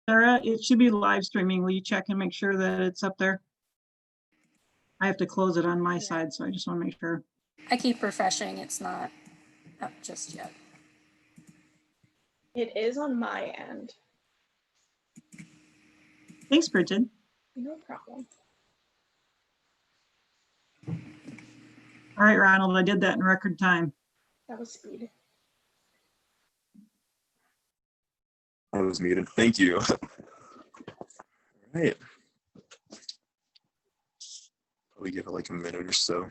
Sarah, it should be live streaming. Will you check and make sure that it's up there? I have to close it on my side, so I just want to make sure. I keep refreshing. It's not up just yet. It is on my end. Thanks, Bridget. No problem. All right, Ronald, I did that in record time. That was speed. I was muted. Thank you. All right. Probably give it like a minute or so.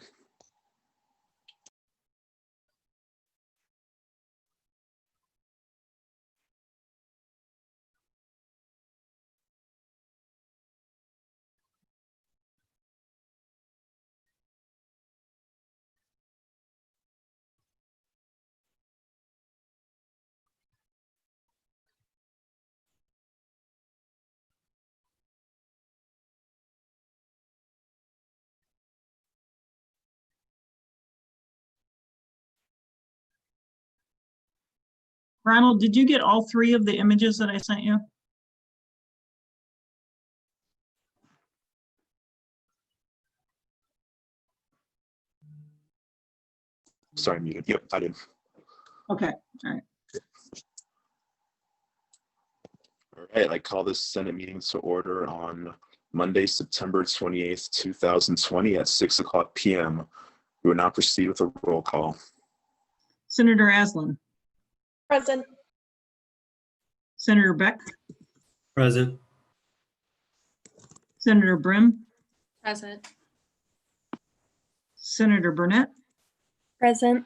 Ronald, did you get all 3 of the images that I sent you? Sorry, muted. Yep, I did. Okay, all right. All right, I call this Senate meeting to order on Monday, September 28th, 2020 at 6:00 p.m. We will now proceed with a roll call. Senator Aslan. Present. Senator Beck. Present. Senator Brim. Present. Senator Burnett. Present.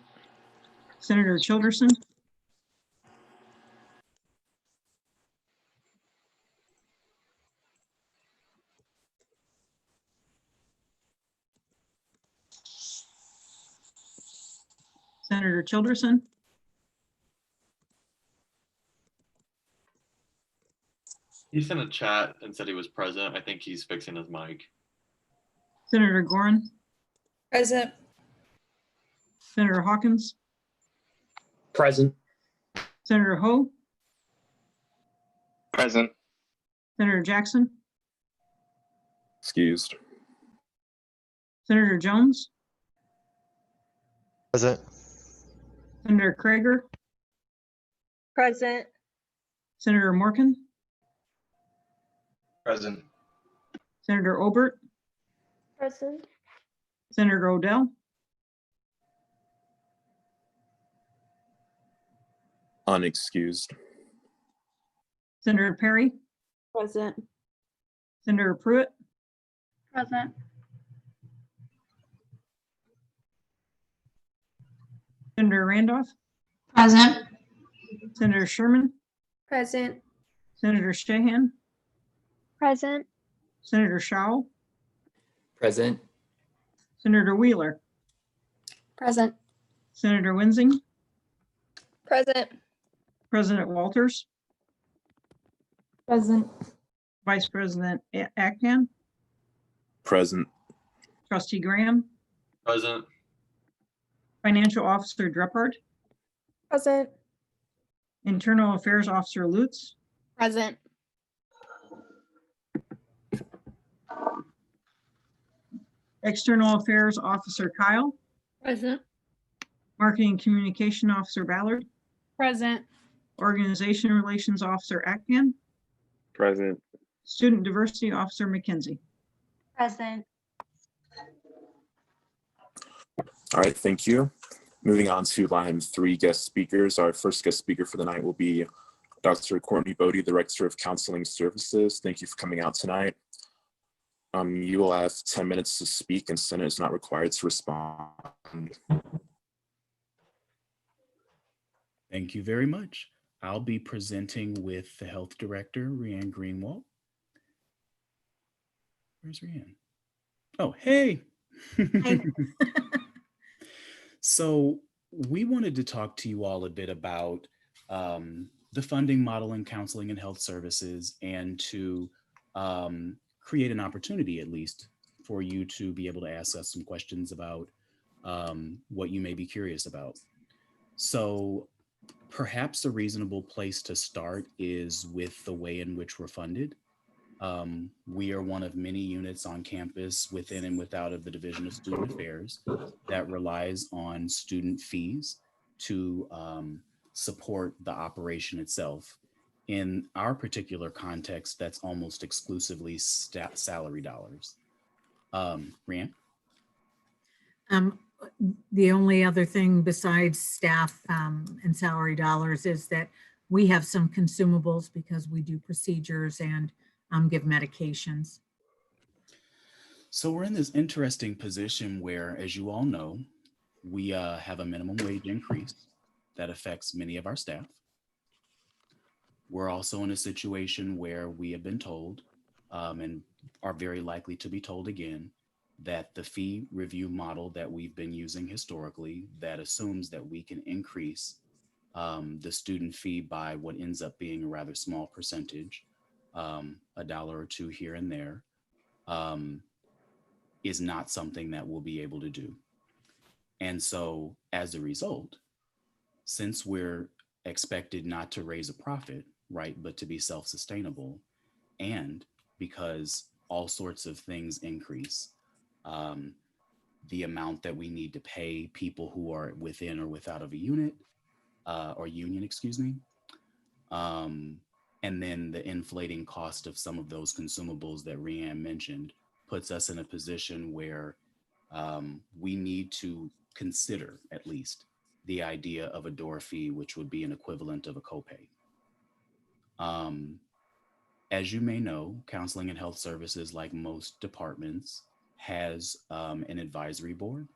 Senator Childerson. Senator Childerson. He sent a chat and said he was present. I think he's fixing his mic. Senator Gorin. Present. Senator Hawkins. Present. Senator Ho. Present. Senator Jackson. Excused. Senator Jones. Present. Senator Krager. Present. Senator Morgan. Present. Senator Obert. Present. Senator Odell. Unexcused. Senator Perry. Present. Senator Pruitt. Present. Senator Randolph. Present. Senator Sherman. Present. Senator Shahan. Present. Senator Shaw. Present. Senator Wheeler. Present. Senator Winsing. Present. President Walters. Present. Vice President Akpan. Present. Trustee Graham. Present. Financial Officer Dreppard. Present. Internal Affairs Officer Lutz. Present. External Affairs Officer Kyle. Present. Marketing Communication Officer Ballard. Present. Organization Relations Officer Akpan. Present. Student Diversity Officer McKenzie. Present. All right, thank you. Moving on to line 3 guest speakers. Our first guest speaker for the night will be Dr. Courtney Bodie, Director of Counseling Services. Thank you for coming out tonight. You will have 10 minutes to speak, and Senate is not required to respond. Thank you very much. I'll be presenting with the Health Director, Rhiann Greenwald. Where's Rhiann? Oh, hey. Hi. So we wanted to talk to you all a bit about the funding model in counseling and health services, and to create an opportunity, at least, for you to be able to ask us some questions about what you may be curious about. So Perhaps a reasonable place to start is with the way in which we're funded. We are one of many units on campus within and without of the Division of Student Affairs that relies on student fees to support the operation itself. In our particular context, that's almost exclusively salary dollars. Rhiann? The only other thing besides staff and salary dollars is that we have some consumables because we do procedures and give medications. So we're in this interesting position where, as you all know, we have a minimum wage increase that affects many of our staff. We're also in a situation where we have been told and are very likely to be told again that the fee review model that we've been using historically that assumes that we can increase the student fee by what ends up being a rather small percentage, $1 or $2 here and there, is not something that we'll be able to do. And so as a result, since we're expected not to raise a profit, right, but to be self-sustainable, and because all sorts of things increase, the amount that we need to pay people who are within or without of a unit or union, excuse me. And then the inflating cost of some of those consumables that Rhiann mentioned puts us in a position where we need to consider at least the idea of a door fee, which would be an equivalent of a copay. As you may know, Counseling and Health Services, like most departments, has an advisory board.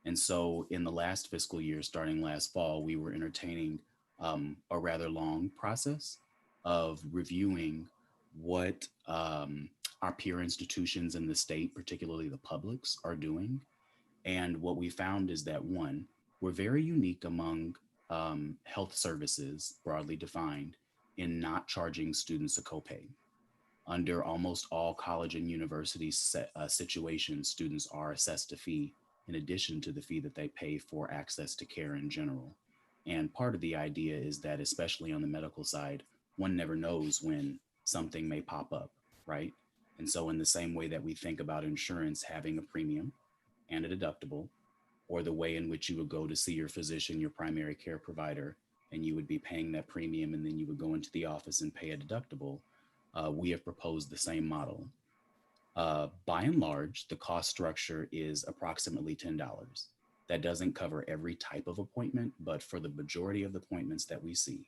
And so in the last fiscal year, starting last fall, we were entertaining a rather long process of reviewing what our peer institutions in the state, particularly the publics, are doing. And what we found is that, one, we're very unique among health services, broadly defined, in not charging students a copay. Under almost all college and university situations, students are assessed a fee in addition to the fee that they pay for access to care in general. And part of the idea is that, especially on the medical side, one never knows when something may pop up, right? And so in the same way that we think about insurance having a premium and a deductible, or the way in which you would go to see your physician, your primary care provider, and you would be paying that premium and then you would go into the office and pay a deductible, we have proposed the same model. By and large, the cost structure is approximately $10. That doesn't cover every type of appointment, but for the majority of the appointments that we see,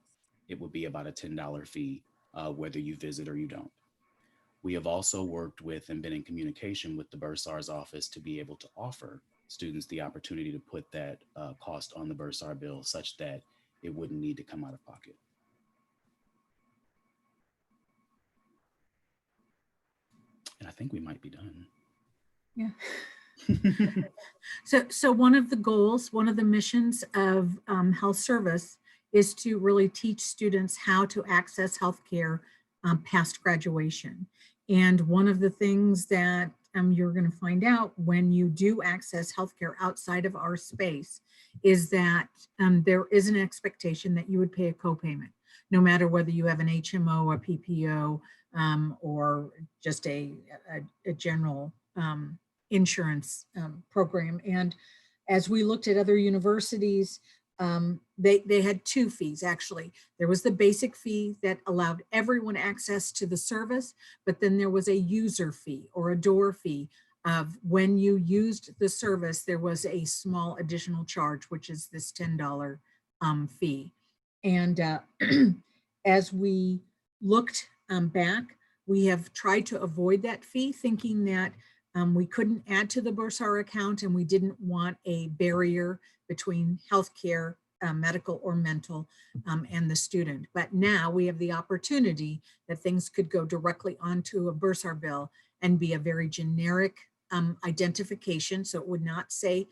it would be about a $10 fee, whether you visit or you don't. We have also worked with and been in communication with the Bursar's office to be able to offer students the opportunity to put that cost on the Bursar bill such that it wouldn't need to come out of pocket. And I think we might be done. Yeah. So one of the goals, one of the missions of health service is to really teach students how to access healthcare past graduation. And one of the things that you're going to find out when you do access healthcare outside of our space is that there is an expectation that you would pay a copayment, no matter whether you have an HMO, a PPO, or just a general insurance program. And as we looked at other universities, they had two fees, actually. There was the basic fee that allowed everyone access to the service, but then there was a user fee or a door fee of when you used the service, there was a small additional charge, which is this $10 fee. And as we looked back, we have tried to avoid that fee, thinking that we couldn't add to the Bursar account and we didn't want a barrier between healthcare, medical or mental, and the student. But now we have the opportunity that things could go directly onto a Bursar bill and be a very generic identification. So it would not say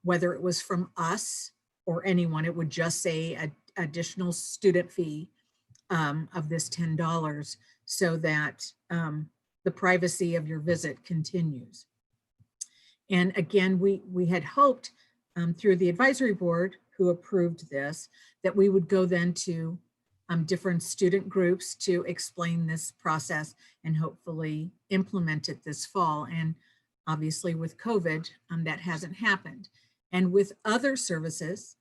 whether it was from us or anyone, it would just say an additional student fee of this $10 so that the privacy of your visit continues. And again, we had hoped through the advisory board who approved this, that we would go then to different student groups to explain this process and hopefully implement it this fall. And obviously with COVID, that hasn't happened. And with other services,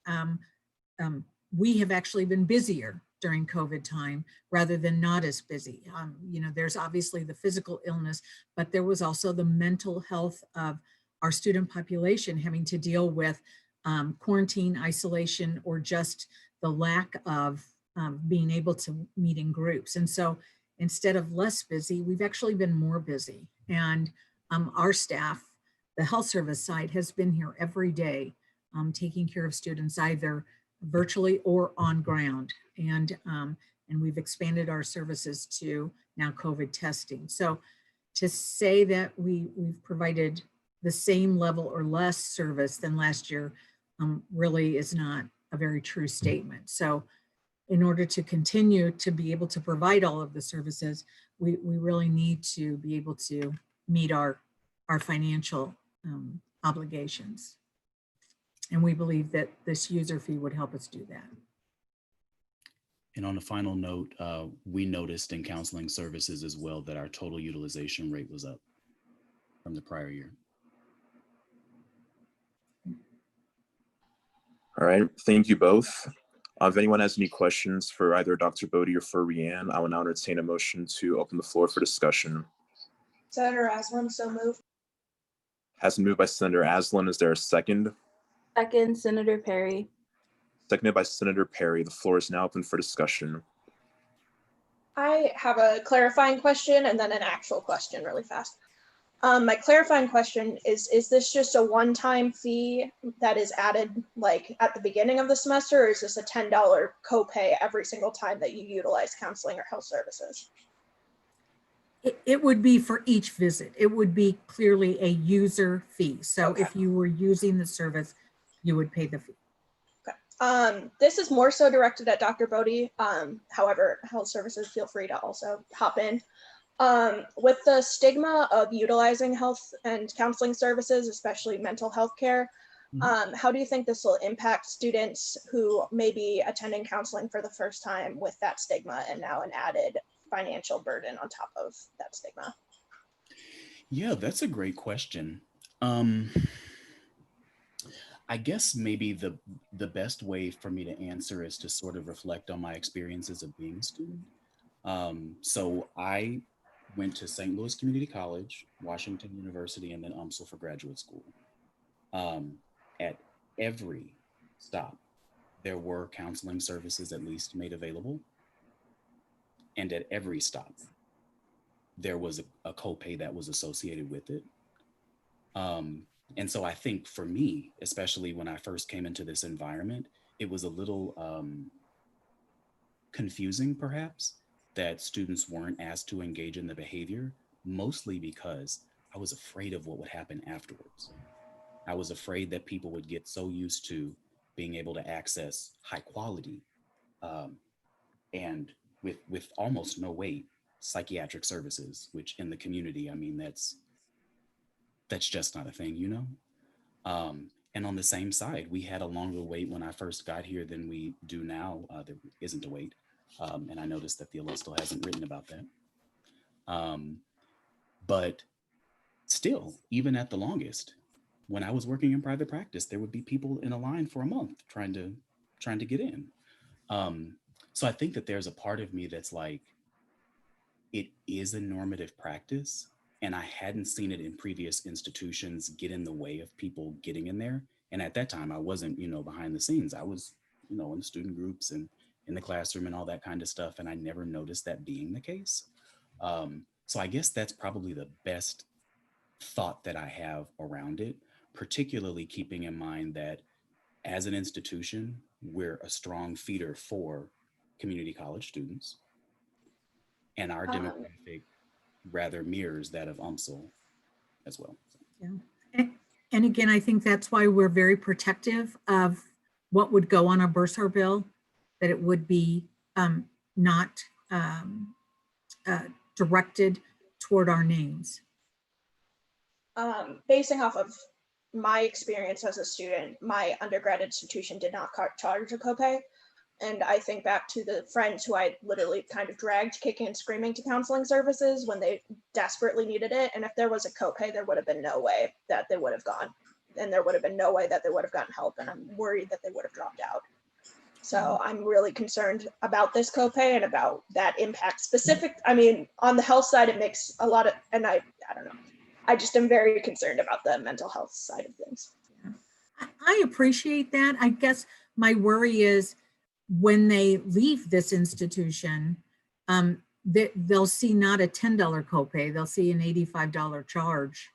we have actually been busier during COVID time rather than not as busy. You know, there's obviously the physical illness, but there was also the mental health of our student population having to deal with quarantine, isolation, or just the lack of being able to meet in groups. And so instead of less busy, we've actually been more busy. And our staff, the health service side, has been here every day taking care of students either virtually or on ground. And we've expanded our services to now COVID testing. So to say that we've provided the same level or less service than last year really is not a very true statement. So in order to continue to be able to provide all of the services, we really need to be able to meet our financial obligations. And we believe that this user fee would help us do that. And on a final note, we noticed in counseling services as well that our total utilization rate was up from the prior year. All right, thank you both. If anyone has any questions for either Dr. Bodie or for Rianne, I will now entertain a motion to open the floor for discussion. Senator Aslan, so moved. Has been moved by Senator Aslan. Is there a second? Second, Senator Perry. Seconded by Senator Perry. The floor is now open for discussion. I have a clarifying question and then an actual question really fast. My clarifying question is this just a one-time fee that is added like at the beginning of the semester, or is this a $10 copay every single time that you utilize counseling or health services? It would be for each visit. It would be clearly a user fee. So Okay. if you were using the service, you would pay the fee. Okay. This is more so directed at Dr. Bodie. However, health services, feel free to also hop in. With the stigma of utilizing health and counseling services, especially mental health care, how do you think this will impact students who may be attending counseling for the first time with that stigma and now an added financial burden on top of that stigma? Yeah, that's a great question. I guess maybe the best way for me to answer is to sort of reflect on my experiences of being a student. So I went to St. Louis Community College, Washington University, and then UMSL for graduate school. At every stop, there were counseling services at least made available. And at every stop, there was a copay that was associated with it. And so I think for me, especially when I first came into this environment, it was a little confusing perhaps that students weren't asked to engage in the behavior, mostly because I was afraid of what would happen afterwards. I was afraid that people would get so used to being able to access high quality and with almost no wait, psychiatric services, which in the community, I mean, that's just not a thing, you know? And on the same side, we had a longer wait when I first got here than we do now. There isn't a wait. And I noticed that the ALA still hasn't written about that. But still, even at the longest, when I was working in private practice, there would be people in a line for a month trying to get in. So I think that there's a part of me that's like, it is a normative practice, and I hadn't seen it in previous institutions get in the way of people getting in there. And at that time, I wasn't, behind the scenes. I was, in the student groups and in the classroom and all that kind of stuff. And I never noticed that being the case. So I guess that's probably the best thought that I have around it, particularly keeping in mind that as an institution, we're a strong feeder for community college students. And our demographic rather mirrors that of UMSL as well. Yeah. And again, I think that's why we're very protective of what would go on a bursar bill, that it would be not directed toward our names. Basing off of my experience as a student, my undergrad institution did not charge a copay. And I think back to the friends who I literally kind of dragged kicking and screaming to counseling services when they desperately needed it. And if there was a copay, there would have been no way that they would have gone. And there would have been no way that they would have gotten help. And I'm worried that they would have dropped out. So I'm really concerned about this copay and about that impact specific. I mean, on the health side, it makes a lot of, and I don't know. I just am very concerned about the mental health side of things. I appreciate that. I guess my worry is when they leave this institution, they'll see not a $10 copay, they'll see an $85 charge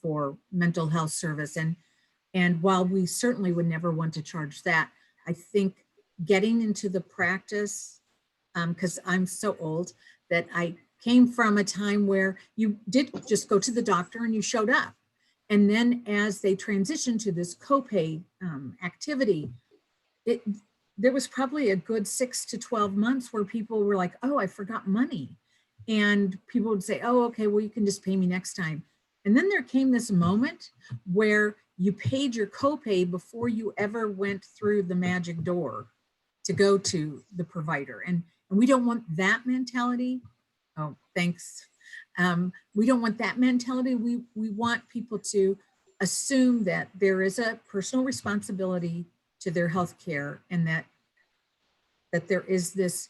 for mental health service. And while we certainly would never want to charge that, I think getting into the practice, because I'm so old that I came from a time where you did just go to the doctor and you showed up. And then as they transitioned to this copay activity, there was probably a good 6 to 12 months where people were like, oh, I forgot money. And people would say, oh, okay, well, you can just pay me next time. And then there came this moment where you paid your copay before you ever went through the magic door to go to the provider. And we don't want that mentality. Oh, thanks. We don't want that mentality. We want people to assume that there is a personal responsibility to their health care, and that there is this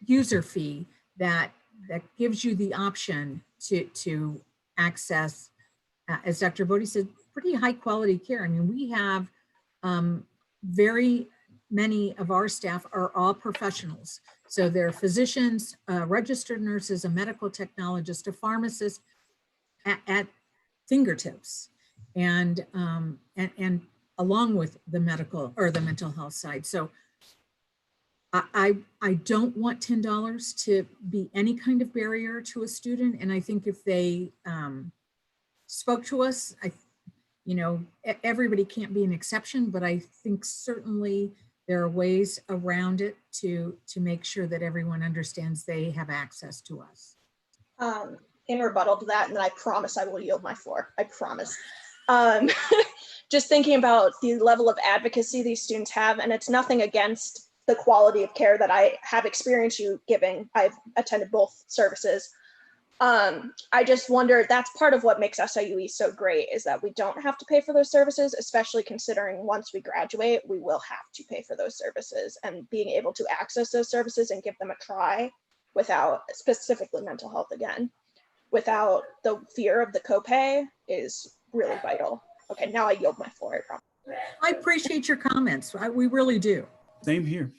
user fee that gives you the option to access, as Dr. Bodie said, pretty high quality care. I mean, we have very many of our staff are all professionals. So they're physicians, registered nurses, a medical technologist, a pharmacist at fingertips, and along with the medical or the mental health side. So I don't want $10 to be any kind of barrier to a student. And I think if they spoke to us, everybody can't be an exception, but I think certainly there are ways around it to make sure that everyone understands they have access to us. In rebuttal to that, and then I promise I will yield my floor. I promise. Just thinking about the level of advocacy these students have, and it's nothing against the quality of care that I have experienced you giving. I've attended both services. I just wonder, that's part of what makes SIUE so great, is that we don't have to pay for those services, especially considering once we graduate, we will have to pay for those services, and being able to access those services and give them a try without, specifically mental health again, without the fear of the copay is really vital. Okay, now I yield my floor, I promise. I appreciate your comments. We really do. Same here.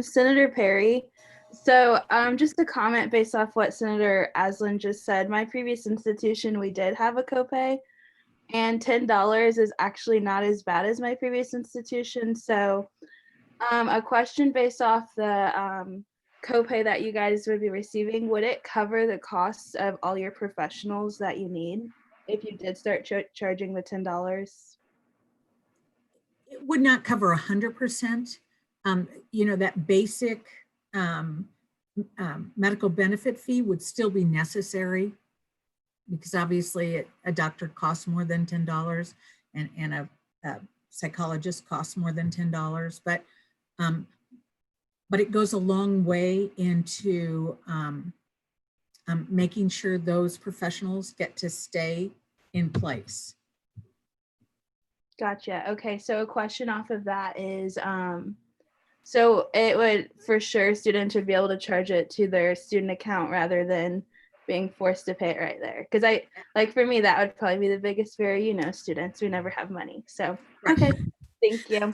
Senator Perry. So just a comment based off what Senator Aslan just said. My previous institution, we did have a copay, and $10 is actually not as bad as my previous institution. So a question based off the copay that you guys would be receiving, would it cover the costs of all your professionals that you need if you did start charging the $10? It would not cover 100%. That basic medical benefit fee would still be necessary, because obviously a doctor costs more than $10 and a psychologist costs more than $10, but it goes a long way into making sure those professionals get to stay in place. Gotcha. Okay, so a question off of that is, so it would, for sure, students would be able to charge it to their student account rather than being forced to pay it right there. Because for me, that would probably be the biggest fear, students, we never have money. So, okay, thank you.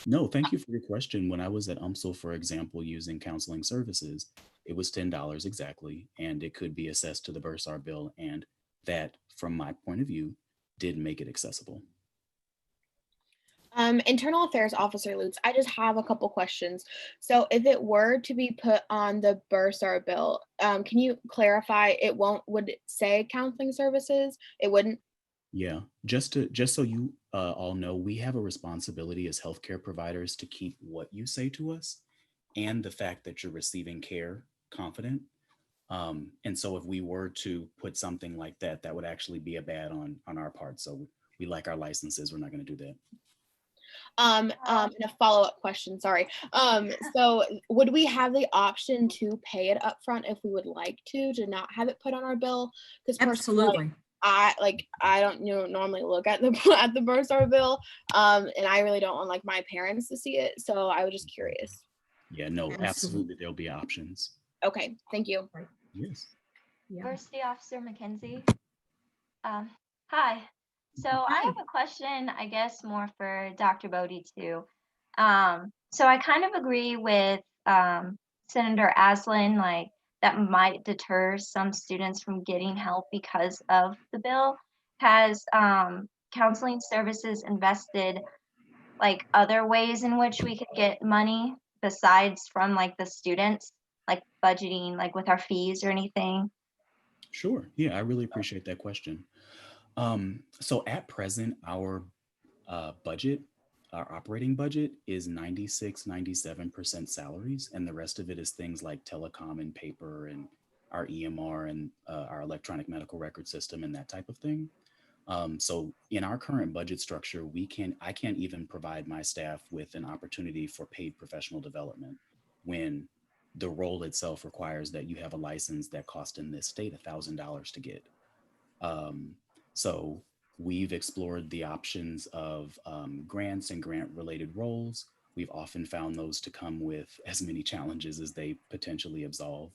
No, thank you for your question. When I was at UMSL, for example, using counseling services, it was $10 exactly, and it could be assessed to the bursar bill. And that, from my point of view, did make it accessible. Internal Affairs Officer Lutz, I just have a couple questions. So if it were to be put on the bursar bill, can you clarify, would it say counseling services? It wouldn't? Yeah, just so you all know, we have a responsibility as healthcare providers to keep what you say to us and the fact that you're receiving care confident. And so if we were to put something like that, that would actually be a bad on our part. So we like our licenses. We're not going to do that. And a follow-up question, sorry. So would we have the option to pay it upfront if we would like to not have it put on our bill? Because Absolutely. I don't normally look at the bursar bill, and I really don't want like my parents to see it. So I was just curious. Yeah, no, absolutely. There'll be options. Okay, thank you. Yes. Yeah. Diversity Officer Mackenzie. Hi. So I have a question, I guess, more for Dr. Bodie too. So I kind of agree with Senator Aslan, like that might deter some students from getting help because of the bill. Has counseling services invested like other ways in which we could get money besides from like the students, like budgeting, like with our fees or anything? Sure. Yeah, I really appreciate that question. So at present, our budget, our operating budget is 96-97% salaries, and the rest of it is things like telecom and paper and our EMR and our electronic medical record system and that type of thing. So in our current budget structure, I can't even provide my staff with an opportunity for paid professional development when the role itself requires that you have a license that costs in this state $1,000 to get. So we've explored the options of grants and grant related roles. We've often found those to come with as many challenges as they potentially absolve.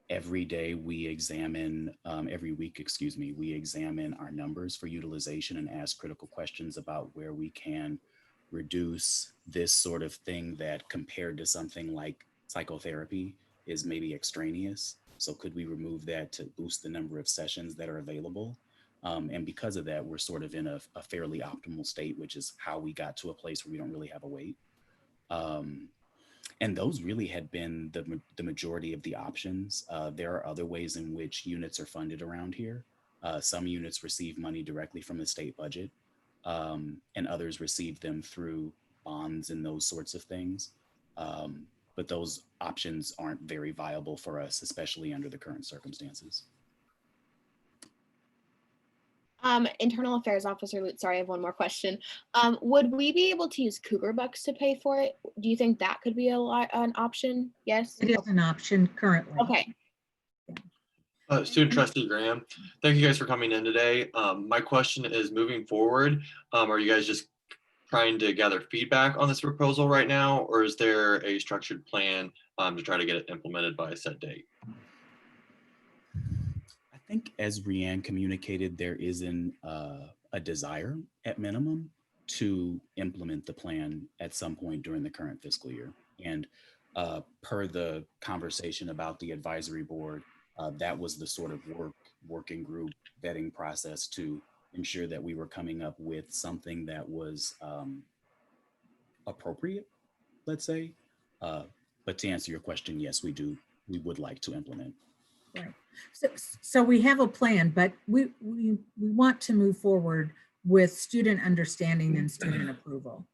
Every day we examine, every week, excuse me, we examine our numbers for utilization and ask critical questions about where we can reduce this sort of thing that compared to something like psychotherapy is maybe extraneous. So could we remove that to boost the number of sessions that are available? And because of that, we're sort of in a fairly optimal state, which is how we got to a place where we don't really have a wait. And those really had been the majority of the options. There are other ways in which units are funded around here. Some units receive money directly from the state budget, and others receive them through bonds and those sorts of things. But those options aren't very viable for us, especially under the current circumstances. Internal Affairs Officer Lutz, sorry, I have one more question. Would we be able to use Cougar Bucks to pay for it? Do you think that could be an option? Yes? It is an option currently. Okay. Student Trustee Graham, thank you guys for coming in today. My question is, moving forward, are you guys just trying to gather feedback on this proposal right now, or is there a structured plan to try to get it implemented by a set date? I think as Rianne communicated, there is a desire at minimum to implement the plan at some point during the current fiscal year. And per the conversation about the advisory board, that was the sort of working group vetting process to ensure that we were coming up with something that was appropriate, let's say. But to answer your question, yes, we would like to implement. Right. So we have a plan, but we want to move forward with student understanding and student approval.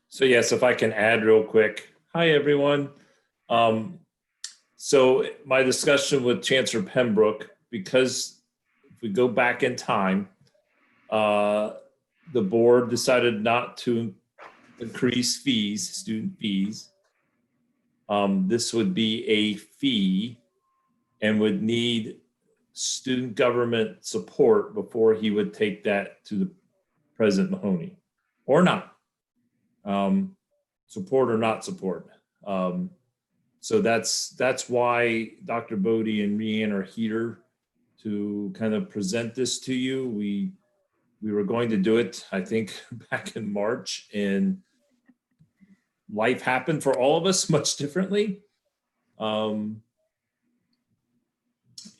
So yes, if I can add real quick. Hi, everyone. So my discussion with Chancellor Pembroke, because if we go back in time, the board decided not to increase fees, student fees. This would be a fee and would need student government support before he would take that to the President Mahoney, or not. Support or not support. So that's why Dr. Bodie and Rianne are here to kind of present this to you. We were going to do it, I think, back in March, and life happened for all of us much differently.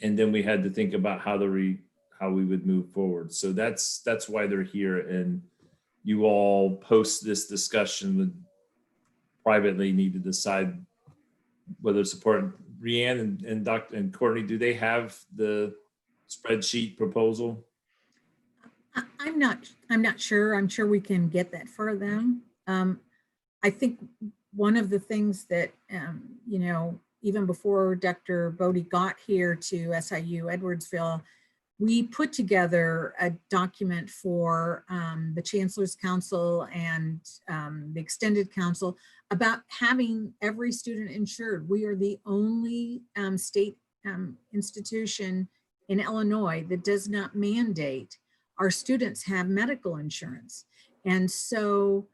And then we had to think about how we would move forward. So that's why they're here. And you all post this discussion privately need to decide whether to support. Rianne and Dr. and Courtney, do they have the spreadsheet proposal? I'm not sure. I'm sure we can get that for them. I think one of the things that, even before Dr. Bodie got here to SIU Edwardsville, we put together a document for the Chancellor's Council and the Extended Council about having every student insured. We are the only state institution in Illinois that does not mandate our students have medical insurance. And so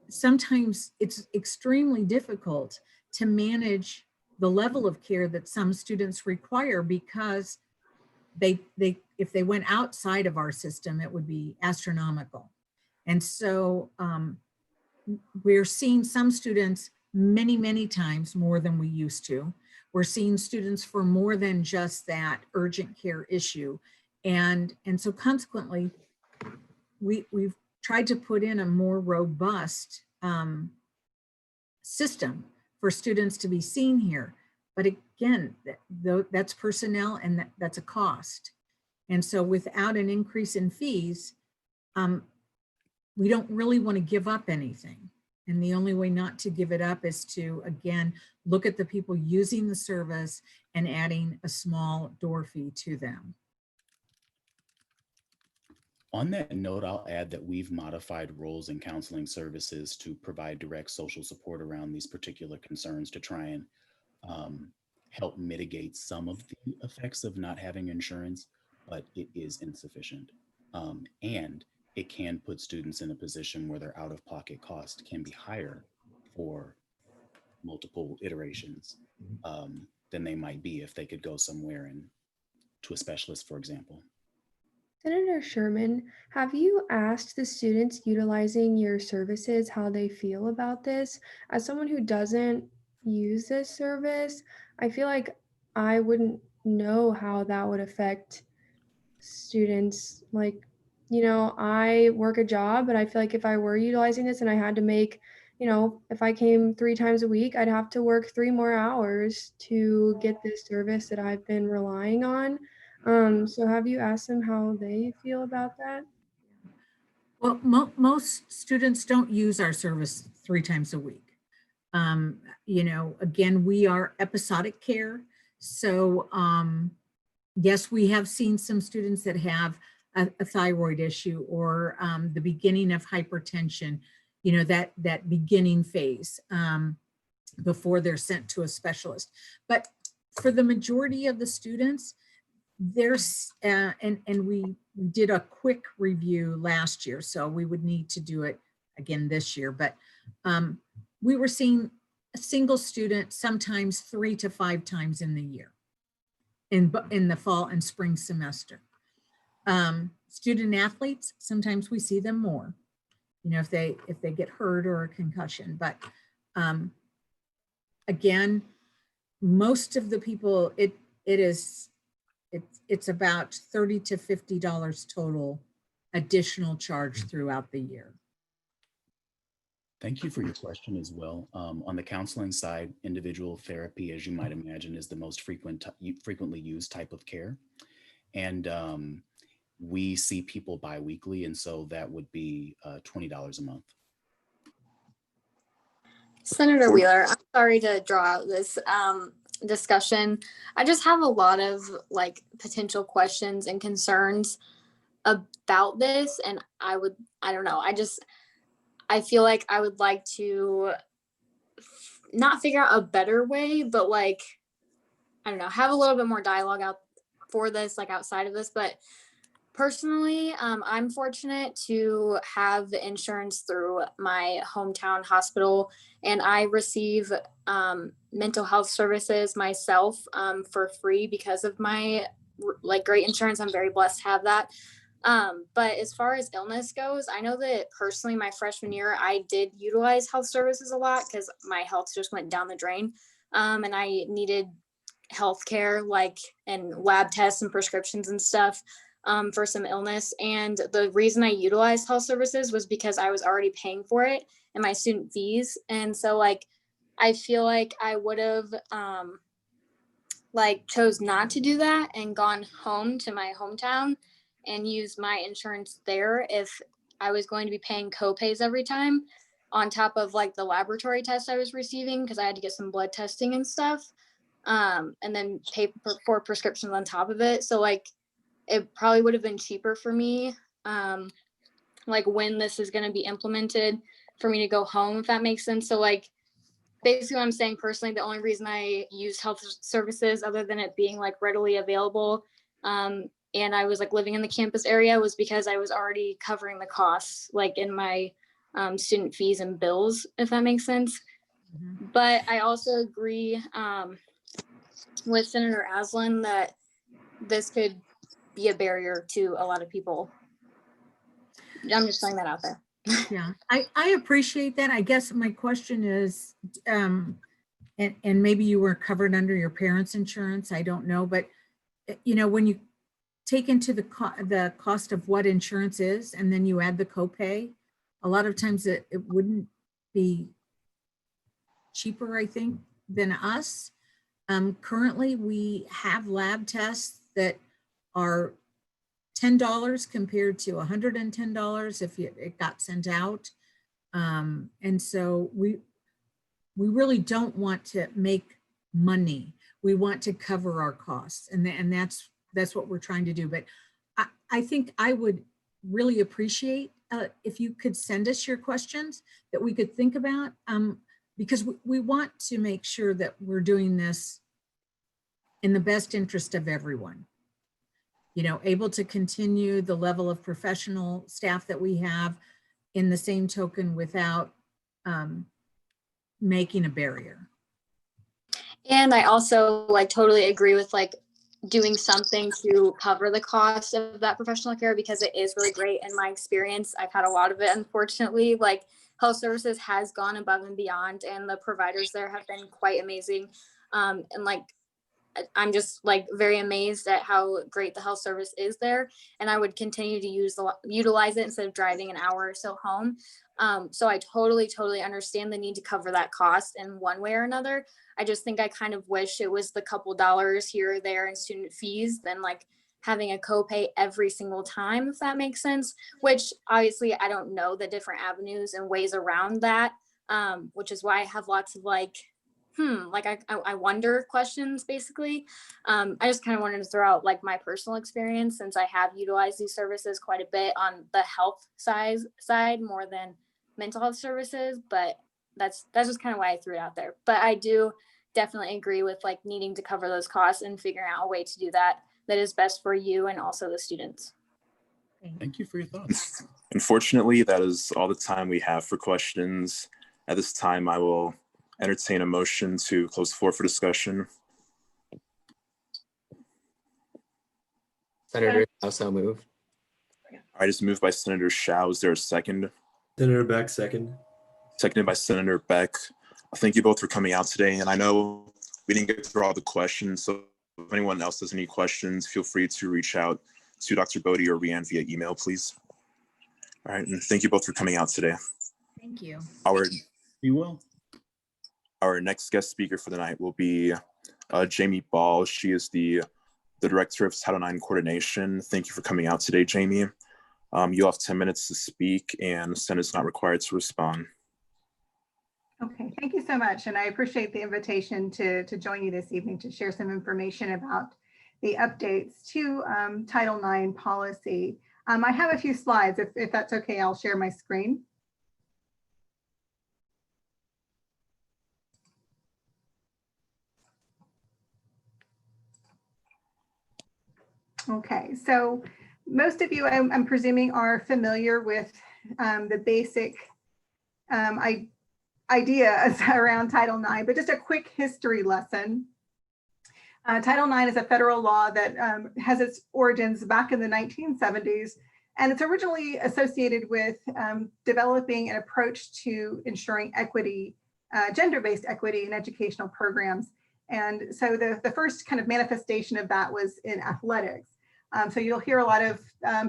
sometimes it's extremely difficult to manage the level of care that some students require, because if they went outside of our system, it would be astronomical. And so we're seeing some students many, many times more than we used to. We're seeing students for more than just that urgent care issue. And so consequently, we've tried to put in a more robust system for students to be seen here. But again, that's personnel and that's a cost. And so without an increase in fees, we don't really want to give up anything. And the only way not to give it up is to, again, look at the people using the service and adding a small door fee to them. On that note, I'll add that we've modified roles in counseling services to provide direct social support around these particular concerns to try and help mitigate some of the effects of not having insurance, but it is insufficient. And it can put students in a position where their out-of-pocket cost can be higher for multiple iterations than they might be if they could go somewhere and to a specialist, for example. Senator Sherman, have you asked the students utilizing your services how they feel about this? As someone who doesn't use this service, I feel like I wouldn't know how that would affect students. Like, you know, I work a job, but I feel like if I were utilizing this and I had to make, you know, if I came 3 times a week, I'd have to work 3 more hours to get this service that I've been relying on. So have you asked them how they feel about that? Well, most students don't use our service 3 times a week. You know, again, we are episodic care. So yes, we have seen some students that have a thyroid issue or the beginning of hypertension, you know, that beginning phase before they're sent to a specialist. But for the majority of the students, there's and we did a quick review last year, so we would need to do it again this year, but we were seeing a single student sometimes 3 to 5 times in the year in the fall and spring semester. Student athletes, sometimes we see them more, you know, if they get hurt or a concussion, but again, most of the people, it's about $30 to $50 total additional charge throughout the year. Thank you for your question as well. On the counseling side, individual therapy, as you might imagine, is the most frequently used type of care. And we see people biweekly, and so that would be $20 a month. Senator Wheeler, I'm sorry to draw out this discussion. I just have a lot of like potential questions and concerns about this, and I don't know, I feel like I would like to not figure out a better way, but like, I don't know, have a little bit more dialogue out for this, like outside of this. But personally, I'm fortunate to have the insurance through my hometown hospital, and I receive mental health services myself for free because of my like great insurance. I'm very blessed to have that. But as far as illness goes, I know that personally my freshman year, I did utilize health services a lot because my health just went down the drain. And I needed healthcare, like, and lab tests and prescriptions and stuff for some illness. And the reason I utilized health services was because I was already paying for it in my student fees. And so like, I feel like I would have like chose not to do that and gone home to my hometown and use my insurance there if I was going to be paying co-pays every time. on top of like the laboratory test I was receiving because I had to get some blood testing and stuff. And then pay for prescriptions on top of it. So like it probably would have been cheaper for me, like when this is going to be implemented, for me to go home, if that makes sense. So like basically what I'm saying personally, the only reason I use health services other than it being like readily available, and I was like living in the campus area, was because I was already covering the costs like in my student fees and bills, if that makes sense. But I also agree with Senator Aslan that this could be a barrier to a lot of people. I'm just throwing that out there. Yeah, I appreciate that. I guess my question is, and maybe you were covered under your parents' insurance, I don't know, but you know, when you take into the cost of what insurance is, and then you add the copay, a lot of times it wouldn't be cheaper, I think, than us. Currently, we have lab tests that are $10 compared to $110 if it got sent out. And so we really don't want to make money. We want to cover our costs, and that's what we're trying to do. But I think I would really appreciate if you could send us your questions that we could think about, because we want to make sure that we're doing this in the best interest of everyone. You know, able to continue the level of professional staff that we have, in the same token without making a barrier. And I also like totally agree with like doing something to cover the cost of that professional care, because it is really great in my experience. I've had a lot of it, unfortunately. Like health services has gone above and beyond, and the providers there have been quite amazing. And like I'm just like very amazed at how great the health service is there, and I would continue to utilize it instead of driving an hour or so home. So I totally understand the need to cover that cost in one way or another. I just think I kind of wish it was the couple dollars here or there in student fees than like having a copay every single time, if that makes sense, which obviously I don't know the different avenues and ways around that, which is why I have lots of like I wonder questions basically. I just kind of wanted to throw out like my personal experience, since I have utilized these services quite a bit on the health side more than mental health services, but that's just kind of why I threw it out there. But I do definitely agree with like needing to cover those costs and figuring out a way to do that is best for you and also the students. Thank you for your thoughts. Unfortunately, that is all the time we have for questions. At this time, I will entertain a motion to close the floor for discussion. Senator also moved. All right, it's moved by Senator Shao. Is there a second? Senator Beck, second. Seconded by Senator Beck. Thank you both for coming out today. And I know we didn't get through all the questions, so if anyone else has any questions, feel free to reach out to Dr. Bodie or Rianne via email, please. All right, and thank you both for coming out today. Thank you. You will. Our next guest speaker for the night will be Jamie Ball. She is the Director of Title IX Coordination. Thank you for coming out today, Jamie. You'll have 10 minutes to speak, and the Senate is not required to respond. Okay, thank you so much. And I appreciate the invitation to join you this evening to share some information about the updates to Title IX policy. I have a few slides. If that's okay, I'll share my screen. Okay, so most of you, I'm presuming, are familiar with the basic ideas around Title IX, but just a quick history lesson. Title IX is a federal law that has its origins back in the 1970s, and it's originally associated with developing an approach to ensuring equity, gender-based equity in educational programs. And so the first kind of manifestation of that was in athletics. So you'll hear a lot of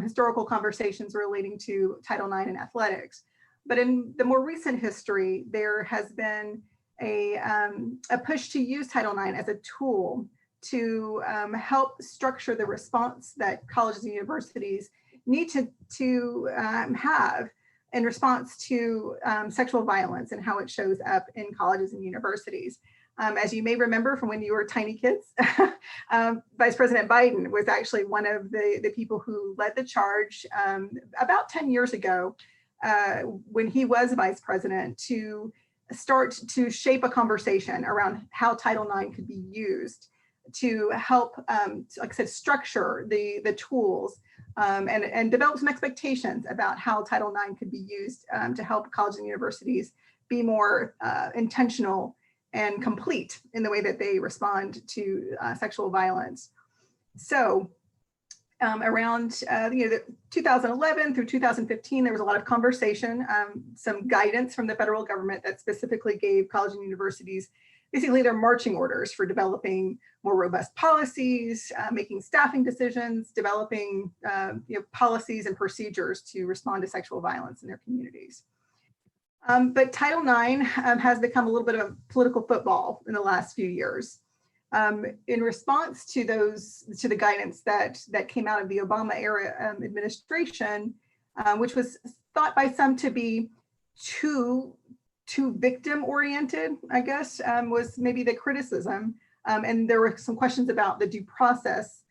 historical conversations relating to Title IX in athletics. But in the more recent history, there has been a push to use Title IX as a tool to help structure the response that colleges and universities need to have in response to sexual violence and how it shows up in colleges and universities. As you may remember from when you were tiny kids, Vice President Biden was actually one of the people who led the charge about 10 years ago when he was vice president to start to shape a conversation around how Title IX could be used to help, like I said, structure the tools and develop some expectations about how Title IX could be used to help colleges and universities be more intentional and complete in the way that they respond to sexual violence. So around 2011 through 2015, there was a lot of conversation, some guidance from the federal government that specifically gave colleges and universities basically their marching orders for developing more robust policies, making staffing decisions, developing policies and procedures to respond to sexual violence in their communities. But Title IX has become a little bit of a political football in the last few years. In response to the guidance that came out of the Obama era administration, which was thought by some to be too victim oriented, I guess, was maybe the criticism. And there were some questions about the due process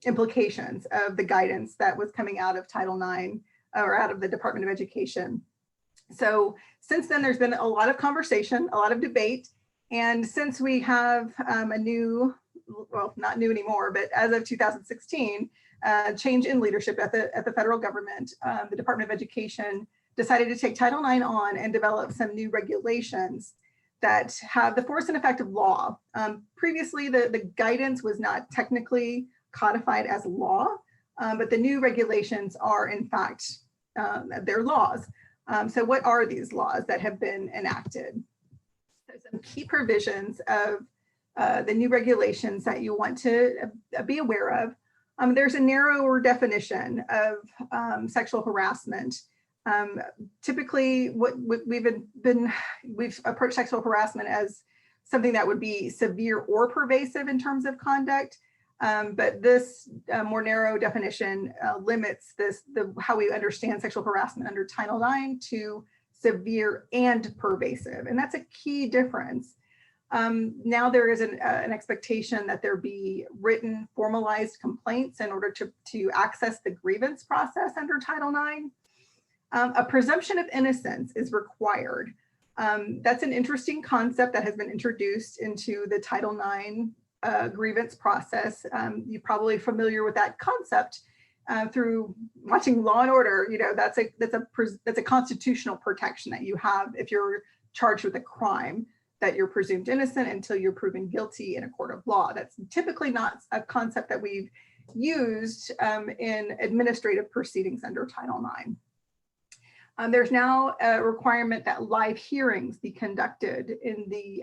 implications of the guidance that was coming out of Title IX or out of the Department of Education. So since then, there's been a lot of conversation, a lot of debate. And since we have a new, well, not new anymore, but as of 2016, change in leadership at the federal government, the Department of Education decided to take Title IX on and develop some new regulations that have the force and effect of law. Previously, the guidance was not technically codified as law, but the new regulations are in fact, they're laws. So what are these laws that have been enacted? So some key provisions of the new regulations that you want to be aware of. There's a narrower definition of sexual harassment. Typically, we've approached sexual harassment as something that would be severe or pervasive in terms of conduct. But this more narrow definition limits how we understand sexual harassment under Title IX to severe and pervasive. And that's a key difference. Now there is an expectation that there be written formalized complaints in order to access the grievance process under Title IX. A presumption of innocence is required. That's an interesting concept that has been introduced into the Title IX grievance process. You're probably familiar with that concept through watching Law and Order. You know, that's a constitutional protection that you have if you're charged with a crime, that you're presumed innocent until you're proven guilty in a court of law. That's typically not a concept that we've used in administrative proceedings under Title IX. There's now a requirement that live hearings be conducted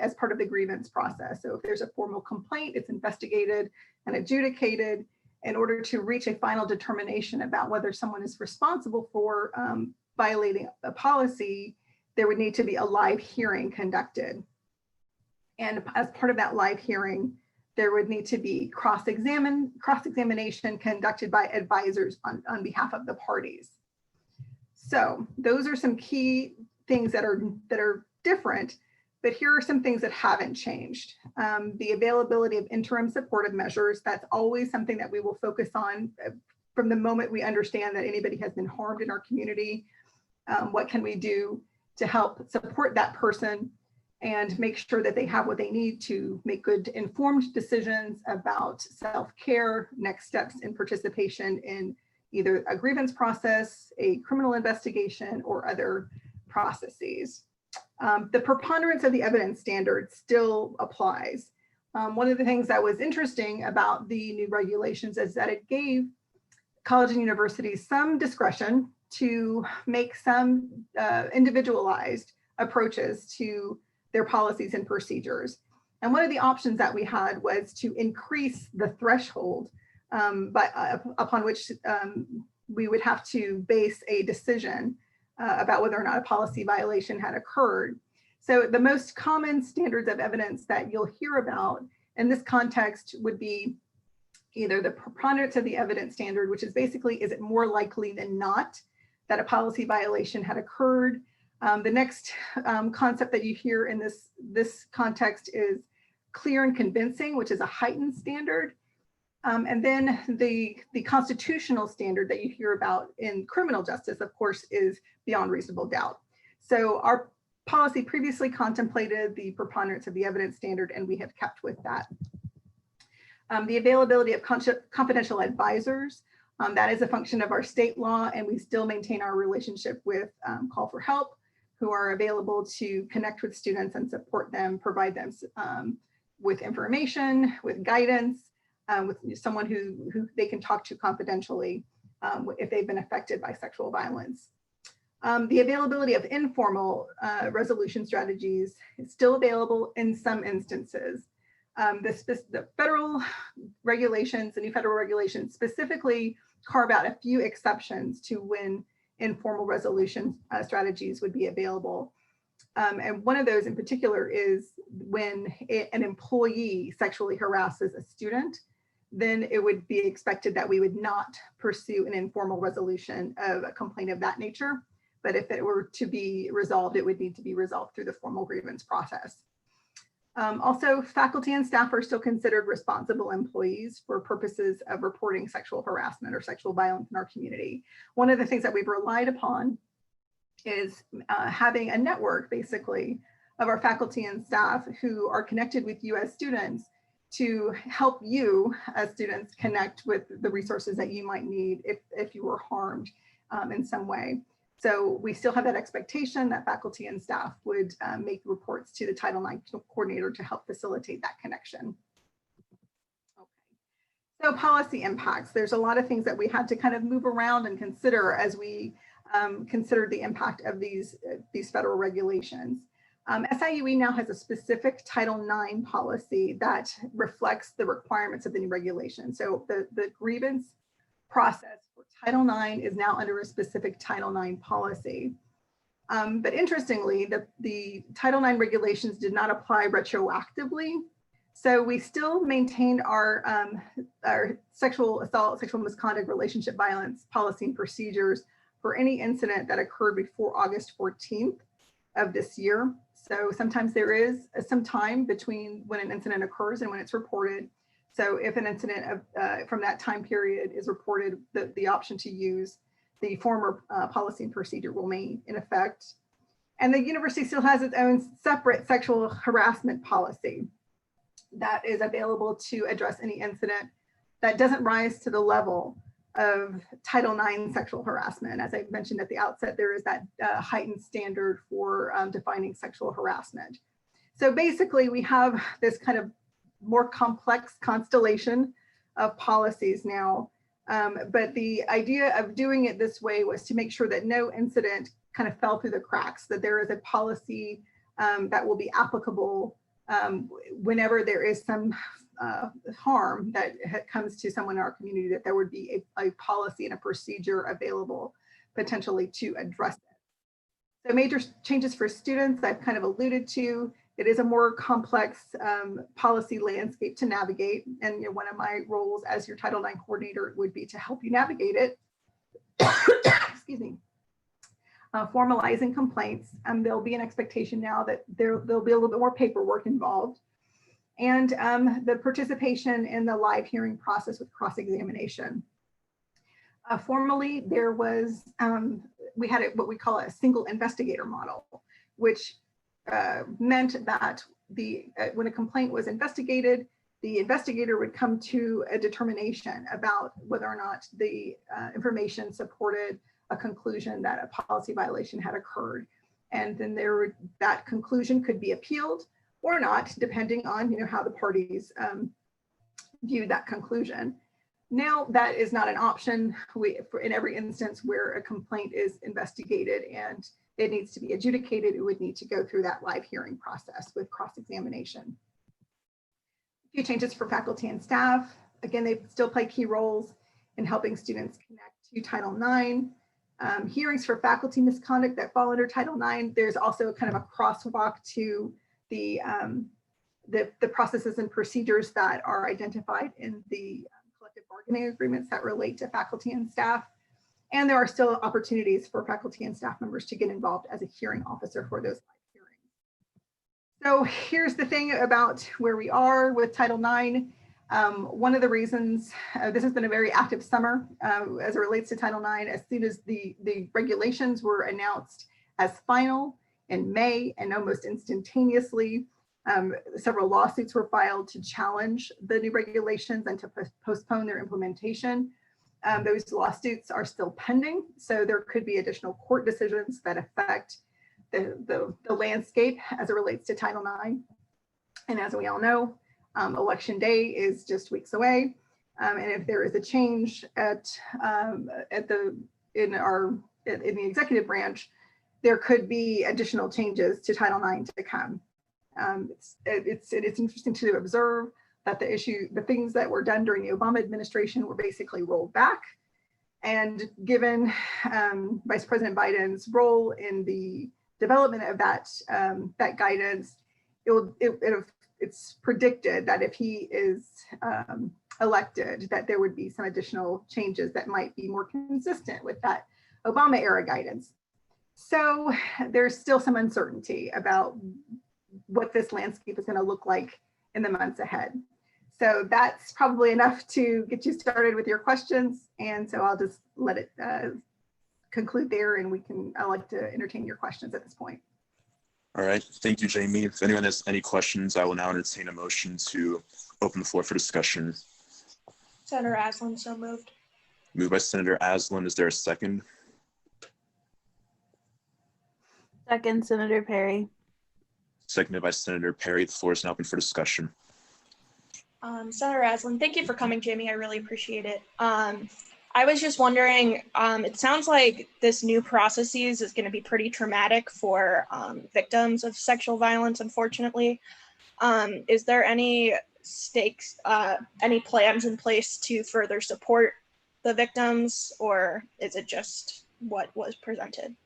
as part of the grievance process. So if there's a formal complaint, it's investigated and adjudicated in order to reach a final determination about whether someone is responsible for violating a policy. There would need to be a live hearing conducted. And as part of that live hearing, there would need to be cross-examination conducted by advisors on behalf of the parties. So those are some key things that are different, but here are some things that haven't changed. The availability of interim supportive measures, that's always something that we will focus on from the moment we understand that anybody has been harmed in our community. What can we do to help support that person and make sure that they have what they need to make good informed decisions about self-care, next steps in participation in either a grievance process, a criminal investigation, or other processes. The preponderance of the evidence standard still applies. One of the things that was interesting about the new regulations is that it gave colleges and universities some discretion to make some individualized approaches to their policies and procedures. And one of the options that we had was to increase the threshold upon which we would have to base a decision about whether or not a policy violation had occurred. So the most common standards of evidence that you'll hear about in this context would be either the preponderance of the evidence standard, which is basically, is it more likely than not that a policy violation had occurred. The next concept that you hear in this context is clear and convincing, which is a heightened standard. And then the constitutional standard that you hear about in criminal justice, of course, is beyond reasonable doubt. So our policy previously contemplated the preponderance of the evidence standard, and we have kept with that. The availability of confidential advisors, that is a function of our state law, and we still maintain our relationship with Call for Help, who are available to connect with students and support them, provide them with information, with guidance, with someone who they can talk to confidentially if they've been affected by sexual violence. The availability of informal resolution strategies is still available in some instances. The federal regulations, the new federal regulations specifically carve out a few exceptions to when informal resolution strategies would be available. And one of those in particular is when an employee sexually harasses a student, then it would be expected that we would not pursue an informal resolution of a complaint of that nature. But if it were to be resolved, it would need to be resolved through the formal grievance process. Also, faculty and staff are still considered responsible employees for purposes of reporting sexual harassment or sexual violence in our community. One of the things that we've relied upon is having a network, basically, of our faculty and staff who are connected with you as students to help you as students connect with the resources that you might need if you were harmed in some way. So we still have that expectation that faculty and staff would make reports to the Title IX coordinator to help facilitate that connection. Okay. So policy impacts. There's a lot of things that we had to kind of move around and consider as we considered the impact of these federal regulations. SIUE now has a specific Title IX policy that reflects the requirements of the new regulation. So the grievance process for Title IX is now under a specific Title IX policy. But interestingly, the Title IX regulations did not apply retroactively. So we still maintained our sexual assault, sexual misconduct, relationship violence policy and procedures for any incident that occurred before August 14th of this year. So sometimes there is some time between when an incident occurs and when it's reported. So if an incident from that time period is reported, the option to use the former policy and procedure will remain in effect. And the university still has its own separate sexual harassment policy that is available to address any incident that doesn't rise to the level of Title IX sexual harassment. As I mentioned at the outset, there is that heightened standard for defining sexual harassment. So basically we have this kind of more complex constellation of policies now. But the idea of doing it this way was to make sure that no incident kind of fell through the cracks, that there is a policy that will be applicable whenever there is some harm that comes to someone in our community, that there would be a policy and a procedure available potentially to address it. So major changes for students I've kind of alluded to. It is a more complex policy landscape to navigate. And one of my roles as your Title IX coordinator would be to help you navigate it. Excuse me. Formalizing complaints. There'll be an expectation now that there'll be a little bit more paperwork involved. And the participation in the live hearing process with cross-examination. Formally, there was, we had what we call a single investigator model, which meant that when a complaint was investigated, the investigator would come to a determination about whether or not the information supported a conclusion that a policy violation had occurred. And then that conclusion could be appealed or not, depending on how the parties viewed that conclusion. Now that is not an option. In every instance where a complaint is investigated and it needs to be adjudicated, it would need to go through that live hearing process with cross-examination. A few changes for faculty and staff. Again, they still play key roles in helping students connect to Title IX. Hearings for faculty misconduct that fall under Title IX. There's also kind of a crosswalk to the processes and procedures that are identified in the collective bargaining agreements that relate to faculty and staff. And there are still opportunities for faculty and staff members to get involved as a hearing officer for those hearings. So here's the thing about where we are with Title IX. One of the reasons this has been a very active summer as it relates to Title IX. As soon as the regulations were announced as final in May, and almost instantaneously, several lawsuits were filed to challenge the new regulations and to postpone their implementation. Those lawsuits are still pending, so there could be additional court decisions that affect the landscape as it relates to Title IX. And as we all know, Election Day is just weeks away, and if there is a change in the executive branch, there could be additional changes to Title IX to come. It's interesting to observe that the things that were done during the Obama administration were basically rolled back. And given Vice President Biden's role in the development of that guidance, it's predicted that if he is elected, that there would be some additional changes that might be more consistent with that Obama era guidance. So there's still some uncertainty about what this landscape is going to look like in the months ahead. So that's probably enough to get you started with your questions. And so I'll just let it conclude there, and I'd like to entertain your questions at this point. All right, thank you, Jamie. If anyone has any questions, I will now entertain a motion to open the floor for discussion. Senator Aslan, so moved. Moved by Senator Aslan. Is there a second? Second, Senator Perry. Seconded by Senator Perry. The floor is now open for discussion. Senator Aslan, thank you for coming, Jamie. I really appreciate it. I was just wondering, it sounds like this new processes is going to be pretty traumatic for victims of sexual violence, unfortunately. Is there any any plans in place to further support the victims, or is it just what was presented?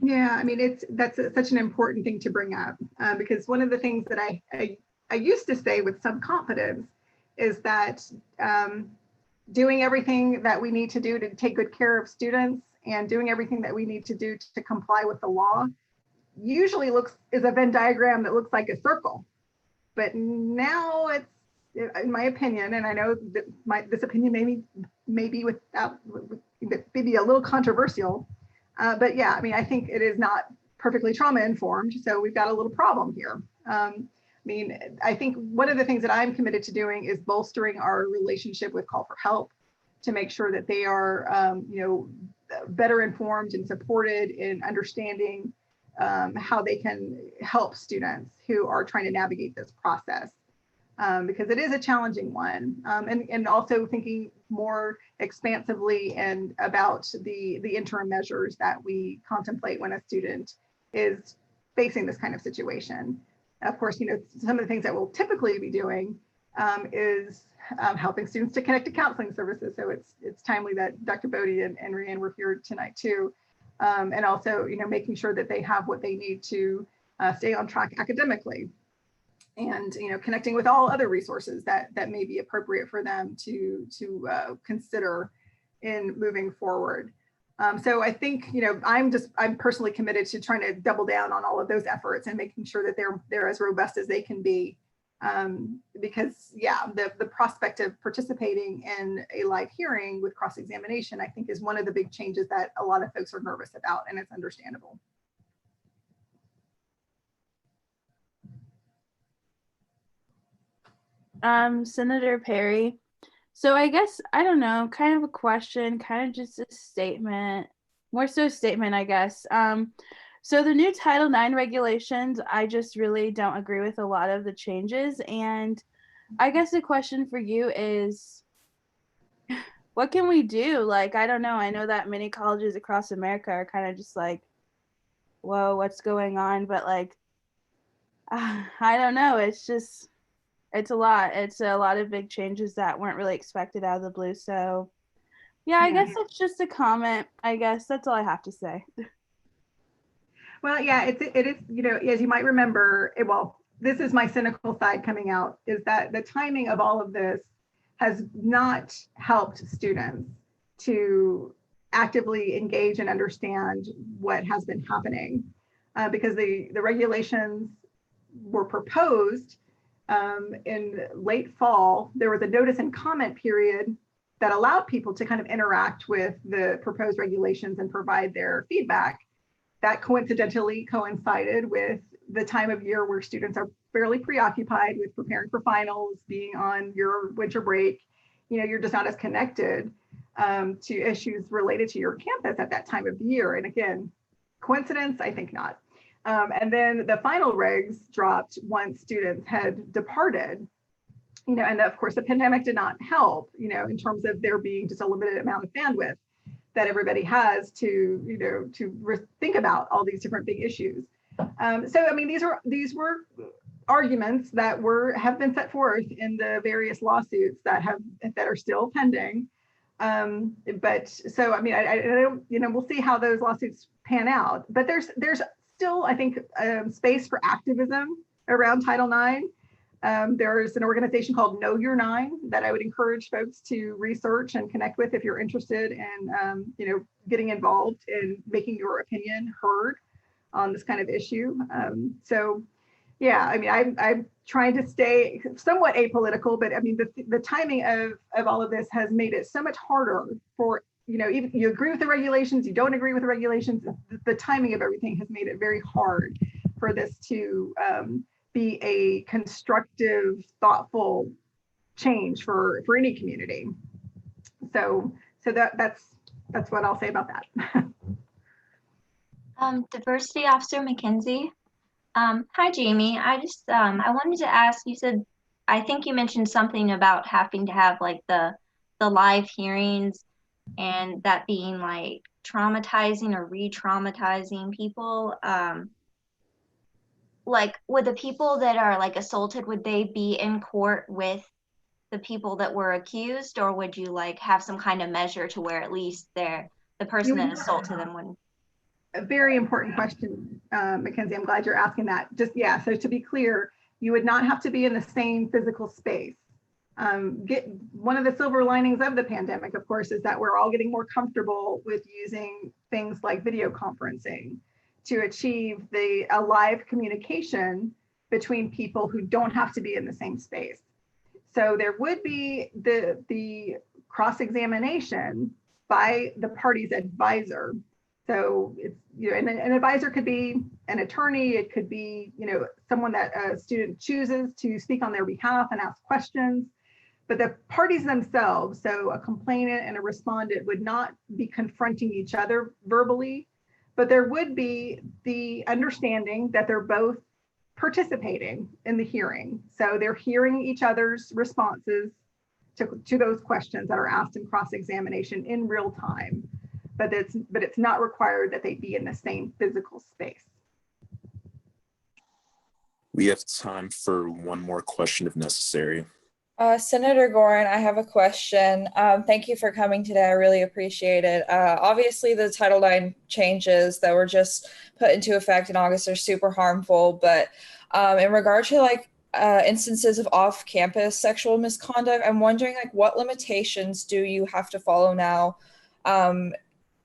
Yeah, I mean, that's such an important thing to bring up because one of the things that I used to say with some confidence is that doing everything that we need to do to take good care of students and doing everything that we need to do to comply with the law usually is a Venn diagram that looks like a circle. But now it's, in my opinion, and I know that this opinion may be a little controversial, but yeah, I mean, I think it is not perfectly trauma informed, so we've got a little problem here. I mean, I think one of the things that I'm committed to doing is bolstering our relationship with Call for Help to make sure that they are, better informed and supported in understanding how they can help students who are trying to navigate this process, because it is a challenging one, and also thinking more expansively and about the interim measures that we contemplate when a student is facing this kind of situation. Of course, some of the things that we'll typically be doing is helping students to connect to counseling services. So it's timely that Dr. Bodie and Rhiannon were here tonight too. And also, making sure that they have what they need to stay on track academically, and connecting with all other resources that may be appropriate for them to consider in moving forward. So I think I'm personally committed to trying to double down on all of those efforts and making sure that they're as robust as they can be, because yeah, the prospect of participating in a live hearing with cross-examination, I think, is one of the big changes that a lot of folks are nervous about, and it's understandable. Senator Perry. So I guess, I don't know, kind of a question, kind of just a statement, more so a statement, I guess. So the new Title IX regulations, I just really don't agree with a lot of the changes. And I guess the question for you is, what can we do? Like, I don't know. I know that many colleges across America are kind of just like, whoa, what's going on? But like, I don't know. It's a lot. It's a lot of big changes that weren't really expected out of the blue. So yeah, I guess it's just a comment. I guess that's all I have to say. Well, yeah, it is, as you might remember, this is my cynical side coming out, is that the timing of all of this has not helped students to actively engage and understand what has been happening, because the regulations were proposed in late fall. There was a notice and comment period that allowed people to kind of interact with the proposed regulations and provide their feedback. That coincidentally coincided with the time of year where students are fairly preoccupied with preparing for finals, being on your winter break. You know, you're just not as connected to issues related to your campus at that time of the year. And again, coincidence? I think not. And then the final regs dropped once students had departed. You know, and of course the pandemic did not help, you know, in terms of there being just a limited amount of bandwidth that everybody has to, you know, to think about all these different big issues. So, I mean, these were arguments that have been set forth in the various lawsuits that are still pending. But so, I mean, I don't, you know, we'll see how those lawsuits pan out. But there's still, I think, space for activism around Title IX. There's an organization called Know Your Nine that I would encourage folks to research and connect with if you're interested in, you know, getting involved in making your opinion heard on this kind of issue. So, yeah, I mean, I'm trying to stay somewhat apolitical, but I mean, the timing of all of this has made it so much harder for, you know, even you agree with the regulations, you don't agree with the regulations, the timing of everything has made it very hard for this to be a constructive, thoughtful change for any community. So that's what I'll say about that. Diversity Officer McKenzie. Hi, Jamie. I wanted to ask, you said, I think you mentioned something about having to have like the live hearings and that being like traumatizing or re-traumatizing people. Like, would the people that are like assaulted, would they be in court with the people that were accused, or would you like have some kind of measure to where at least the person that assaulted them wouldn't? A very important question, Mackenzie. I'm glad you're asking that. Just, yeah, so to be clear, you would not have to be in the same physical space. One of the silver linings of the pandemic, of course, is that we're all getting more comfortable with using things like video conferencing to achieve a live communication between people who don't have to be in the same space. So there would be the cross-examination by the party's advisor. So it's, you know, and an advisor could be an attorney, it could be, you know, someone that a student chooses to speak on their behalf and ask questions. But the parties themselves, so a complainant and a respondent, would not be confronting each other verbally, but there would be the understanding that they're both participating in the hearing. So they're hearing each other's responses to those questions that are asked in cross-examination in real time. But it's not required that they be in the same physical space. We have time for one more question if necessary. Senator Gorin, I have a question. Thank you for coming today. I really appreciate it. Obviously, the Title IX changes that were just put into effect in August are super harmful, but in regard to like instances of off-campus sexual misconduct, I'm wondering like what limitations do you have to follow now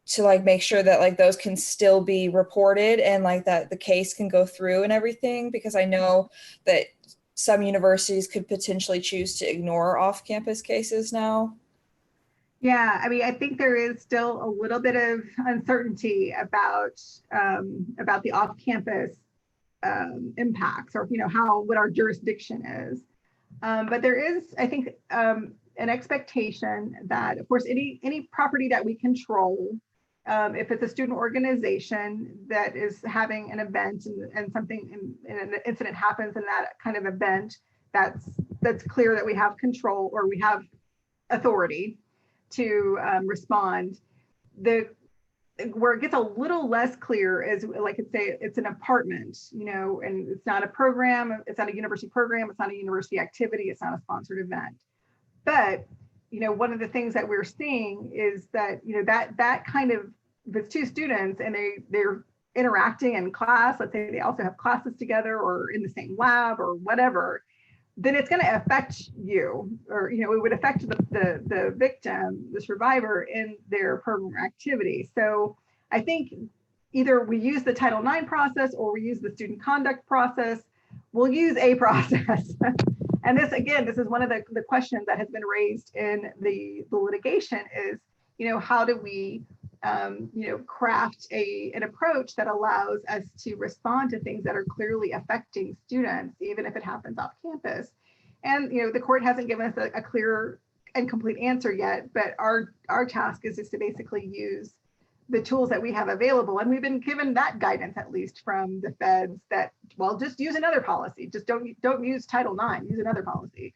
to like make sure that like those can still be reported and like that the case can go through and everything? Because I know that some universities could potentially choose to ignore off-campus cases now. Yeah, I mean, I think there is still a little bit of uncertainty about the off-campus impacts, or, you know, what our jurisdiction is. But there is, I think, an expectation that, of course, any property that we control, if it's a student organization that is having an event and something and an incident happens in that kind of event, that's clear that we have control or we have authority to respond. Where it gets a little less clear is, like, say it's an apartment, you know, and it's not a program, it's not a university program, it's not a university activity, it's not a sponsored event. But, you know, one of the things that we're seeing is that, you know, that kind of, if it's two students and they're interacting in class, let's say they also have classes together or in the same lab or whatever, then it's going to affect you, or it would affect the victim, the survivor, in their program activity. So I think either we use the Title IX process or we use the student conduct process. We'll use a process. And this, again, this is one of the questions that has been raised in the litigation is, how do we craft an approach that allows us to respond to things that are clearly affecting students, even if it happens off campus. And the court hasn't given us a clear and complete answer yet, but our task is just to basically use the tools that we have available. And we've been given that guidance, at least from the feds, that, well, just use another policy. Just don't use Title IX, use another policy.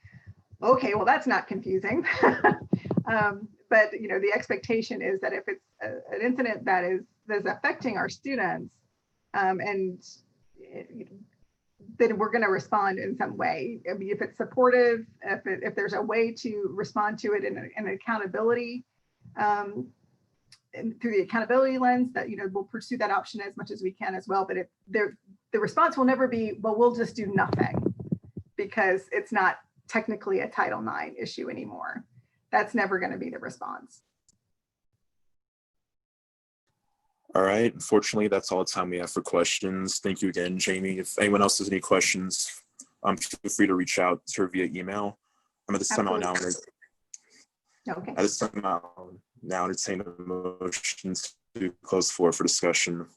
Okay, well, that's not confusing. But the expectation is that if it's an incident that's affecting our students, then we're going to respond in some way. I mean, if it's supportive, if there's a way to respond to it in an accountability, and through the accountability lens, that we'll pursue that option as much as we can as well. But if the response will never be, well, we'll just do nothing, because it's not technically a Title IX issue anymore. That's never going to be the response. All right. Unfortunately, that's all the time we have for questions. Thank you again, Jamie. If anyone else has any questions, feel free to reach out to her via email. At this time, I'll now entertain a motion to close the floor for discussion.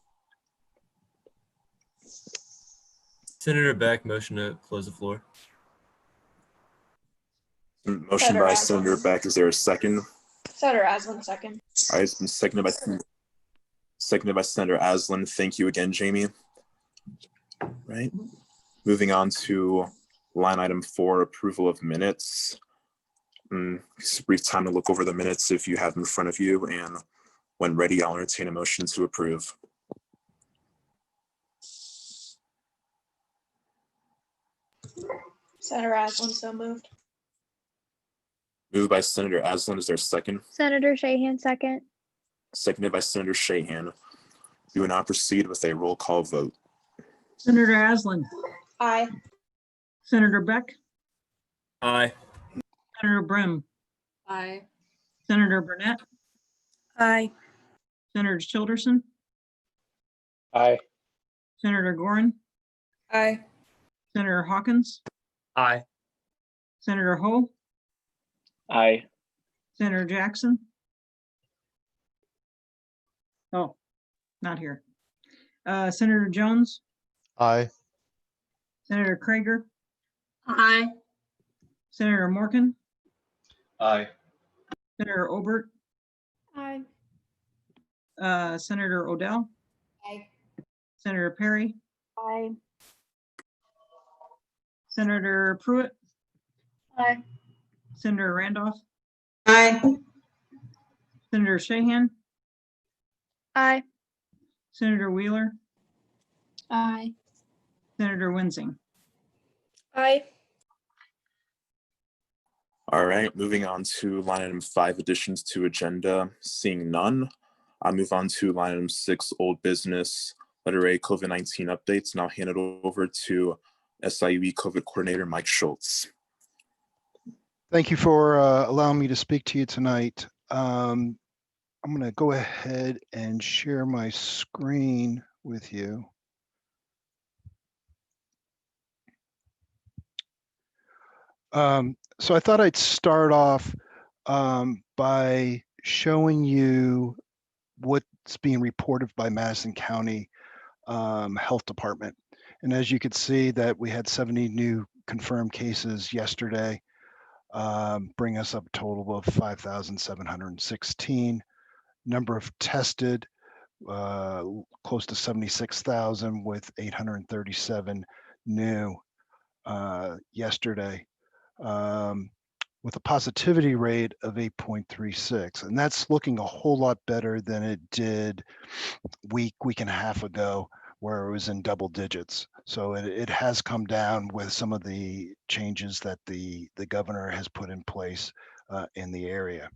Senator Beck, motion to close the floor. Motion by Senator Beck. Is there a second? Senator Aslan, second. All right, it's been seconded by Senator Aslan. Thank you again, Jamie. Right. Moving on to line item 4, approval of minutes. Just a brief time to look over the minutes if you have them in front of you, and when ready, I'll entertain a motion to approve. Senator Aslan, so moved. Moved by Senator Aslan. Is there a second? Senator Shahan, second. Seconded by Senator Shahan. We will now proceed with a roll call vote. Senator Aslan. Aye. Senator Beck. Aye. Senator Brim. Aye. Senator Burnett. Aye. Senator Childerson. Aye. Senator Gorin. Aye. Senator Hawkins. Aye. Senator Ho. Aye. Senator Jackson. Oh, not here. Senator Jones. Aye. Senator Krager. Aye. Senator Morgan. Aye. Senator Obert. Aye. Senator Odell. Aye. Senator Perry. Aye. Senator Pruitt. Aye. Senator Randolph. Aye. Senator Shahan. Aye. Senator Wheeler. Aye. Senator Winsing. Aye. All right, moving on to line item 5, additions to agenda. Seeing none, I'll move on to line item 6, old business, letter A, COVID-19 updates, and I'll hand it over to SIUE COVID coordinator, Mike Schultz. Thank you for allowing me to speak to you tonight. I'm going to go ahead and share my screen with you. So I thought I'd start off by showing you what's being reported by Madison County Health Department. And as you could see that we had 70 new confirmed cases yesterday, bring us up a total of 5,716. Number of tested, close to 76,000 with 837 new yesterday. With a positivity rate of 8.36. And that's looking a whole lot better than it did week and a half ago, where it was in double digits. So it has come down with some of the changes that the governor has put in place in the area.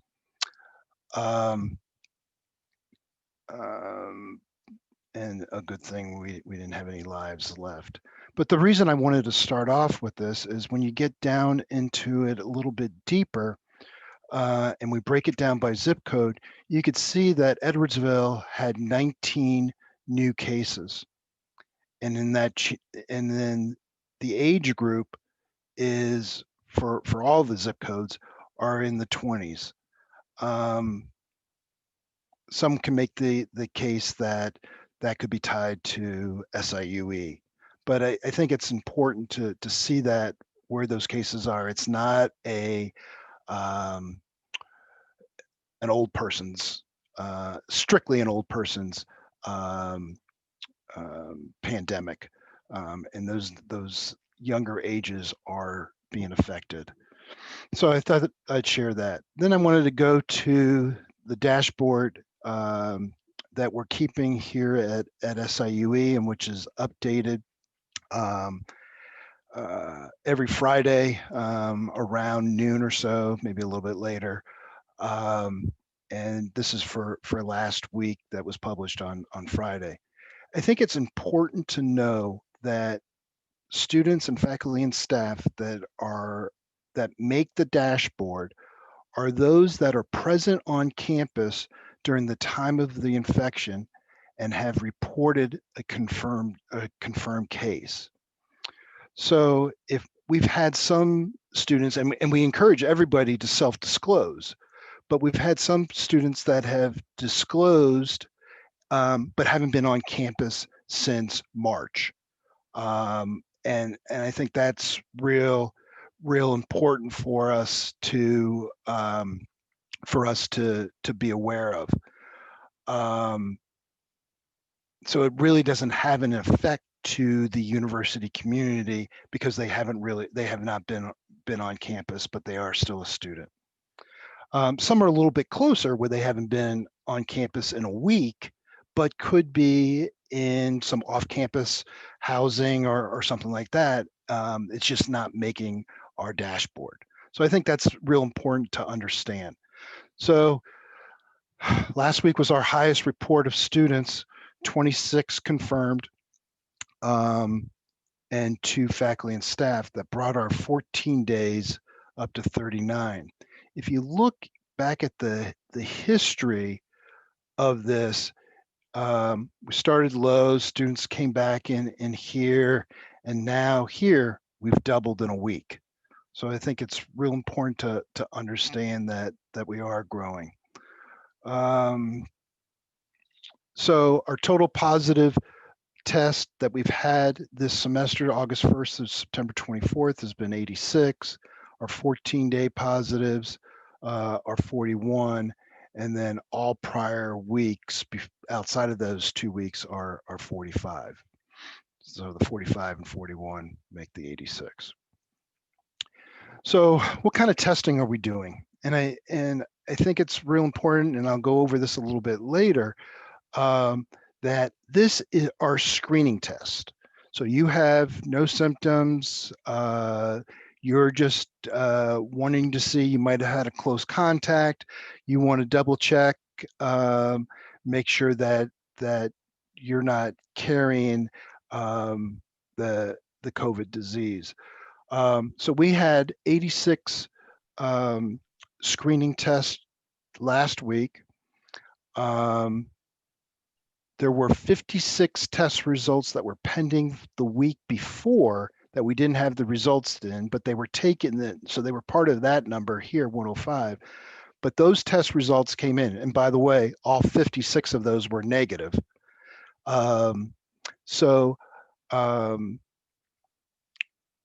and a good thing we didn't have any lives left. But the reason I wanted to start off with this is when you get down into it a little bit deeper, and we break it down by zip code, you could see that Edwardsville had 19 new cases. And in that, and then the age group is for all the zip codes are in the 20s. Some can make the case that that could be tied to SIUE, but I think it's important to see that where those cases are. It's not an old person's strictly an old person's pandemic, and those younger ages are being affected. So I thought I'd share that. Then I wanted to go to the dashboard that we're keeping here at SIUE, and which is updated every Friday around noon or so, maybe a little bit later. And this is for last week that was published on Friday. I think it's important to know that students and faculty and staff that make the dashboard are those that are present on campus during the time of the infection and have reported a confirmed case. So if we've had some students, and we encourage everybody to self-disclose, but we've had some students that have disclosed but haven't been on campus since March. And I think that's real important for us to be aware of. So it really doesn't have an effect to the university community because they have not been on campus, but they are still a student. Some are a little bit closer where they haven't been on campus in a week, but could be in some off-campus housing or something like that. It's just not making our dashboard. So I think that's real important to understand. So last week was our highest report of students, 26 confirmed, and 2 faculty and staff that brought our 14 days up to 39. If you look back at the history of this, we started low, students came back in here, and now here we've doubled in a week. So I think it's real important to understand that we are growing. So our total positive test that we've had this semester, August 1st to September 24th, has been 86. Our 14-day positives are 41. And then all prior weeks outside of those 2 weeks are 45. So the 45 and 41 make the 86. So what kind of testing are we doing? And I think it's real important, and I'll go over this a little bit later, that this is our screening test. So you have no symptoms, you're just wanting to see, you might have had a close contact, you want to double check, make sure that you're not carrying the COVID disease. So we had 86 screening tests last week. There were 56 test results that were pending the week before that we didn't have the results in, but they were taken, so they were part of that number here, 105. But those test results came in. And by the way, all 56 of those were negative.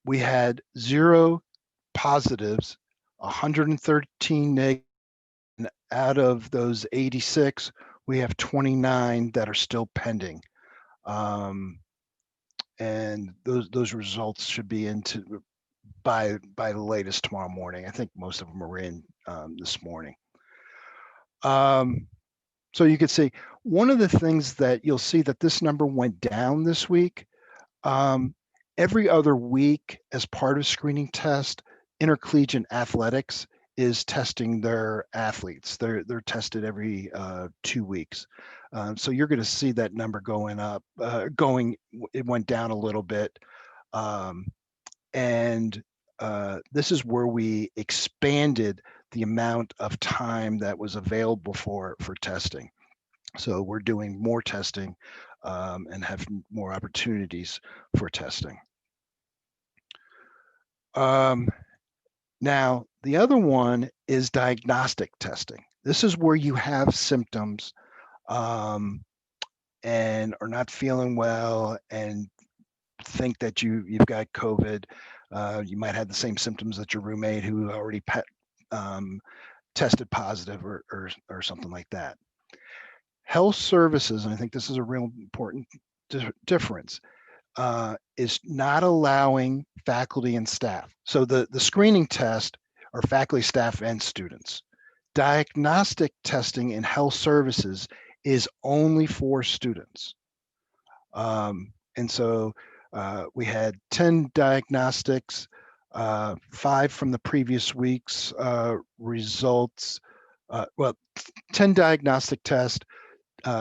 We had 0 positives, 113 negatives. And out of those 86, we have 29 that are still pending. And those results should be into by the latest tomorrow morning. I think most of them are in this morning. So you can see one of the things that you'll see that this number went down this week. Every other week as part of screening test, intercollegiate athletics is testing their athletes. They're tested every 2 weeks. So you're going to see that number going up, it went down a little bit. And this is where we expanded the amount of time that was available for testing. So we're doing more testing and have more opportunities for testing. Now, the other one is diagnostic testing. This is where you have symptoms and are not feeling well and think that you've got COVID. You might have the same symptoms that your roommate who already tested positive or something like that. Health services, and I think this is a real important difference, is not allowing faculty and staff. So the screening test are faculty, staff, and students. Diagnostic testing in health services is only for students. And so we had 10 diagnostics, 5 from the previous week's results. 10 diagnostic tests,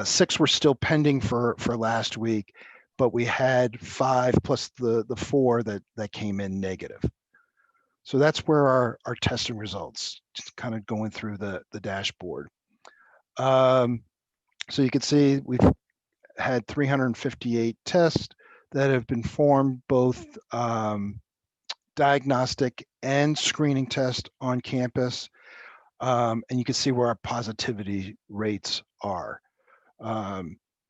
6 were still pending for last week, but we had 5 plus the 4 that came in negative. So that's where our testing results, just kind of going through the dashboard. So you can see we've had 358 tests that have been formed, both diagnostic and screening tests on campus. And you can see where our positivity rates are.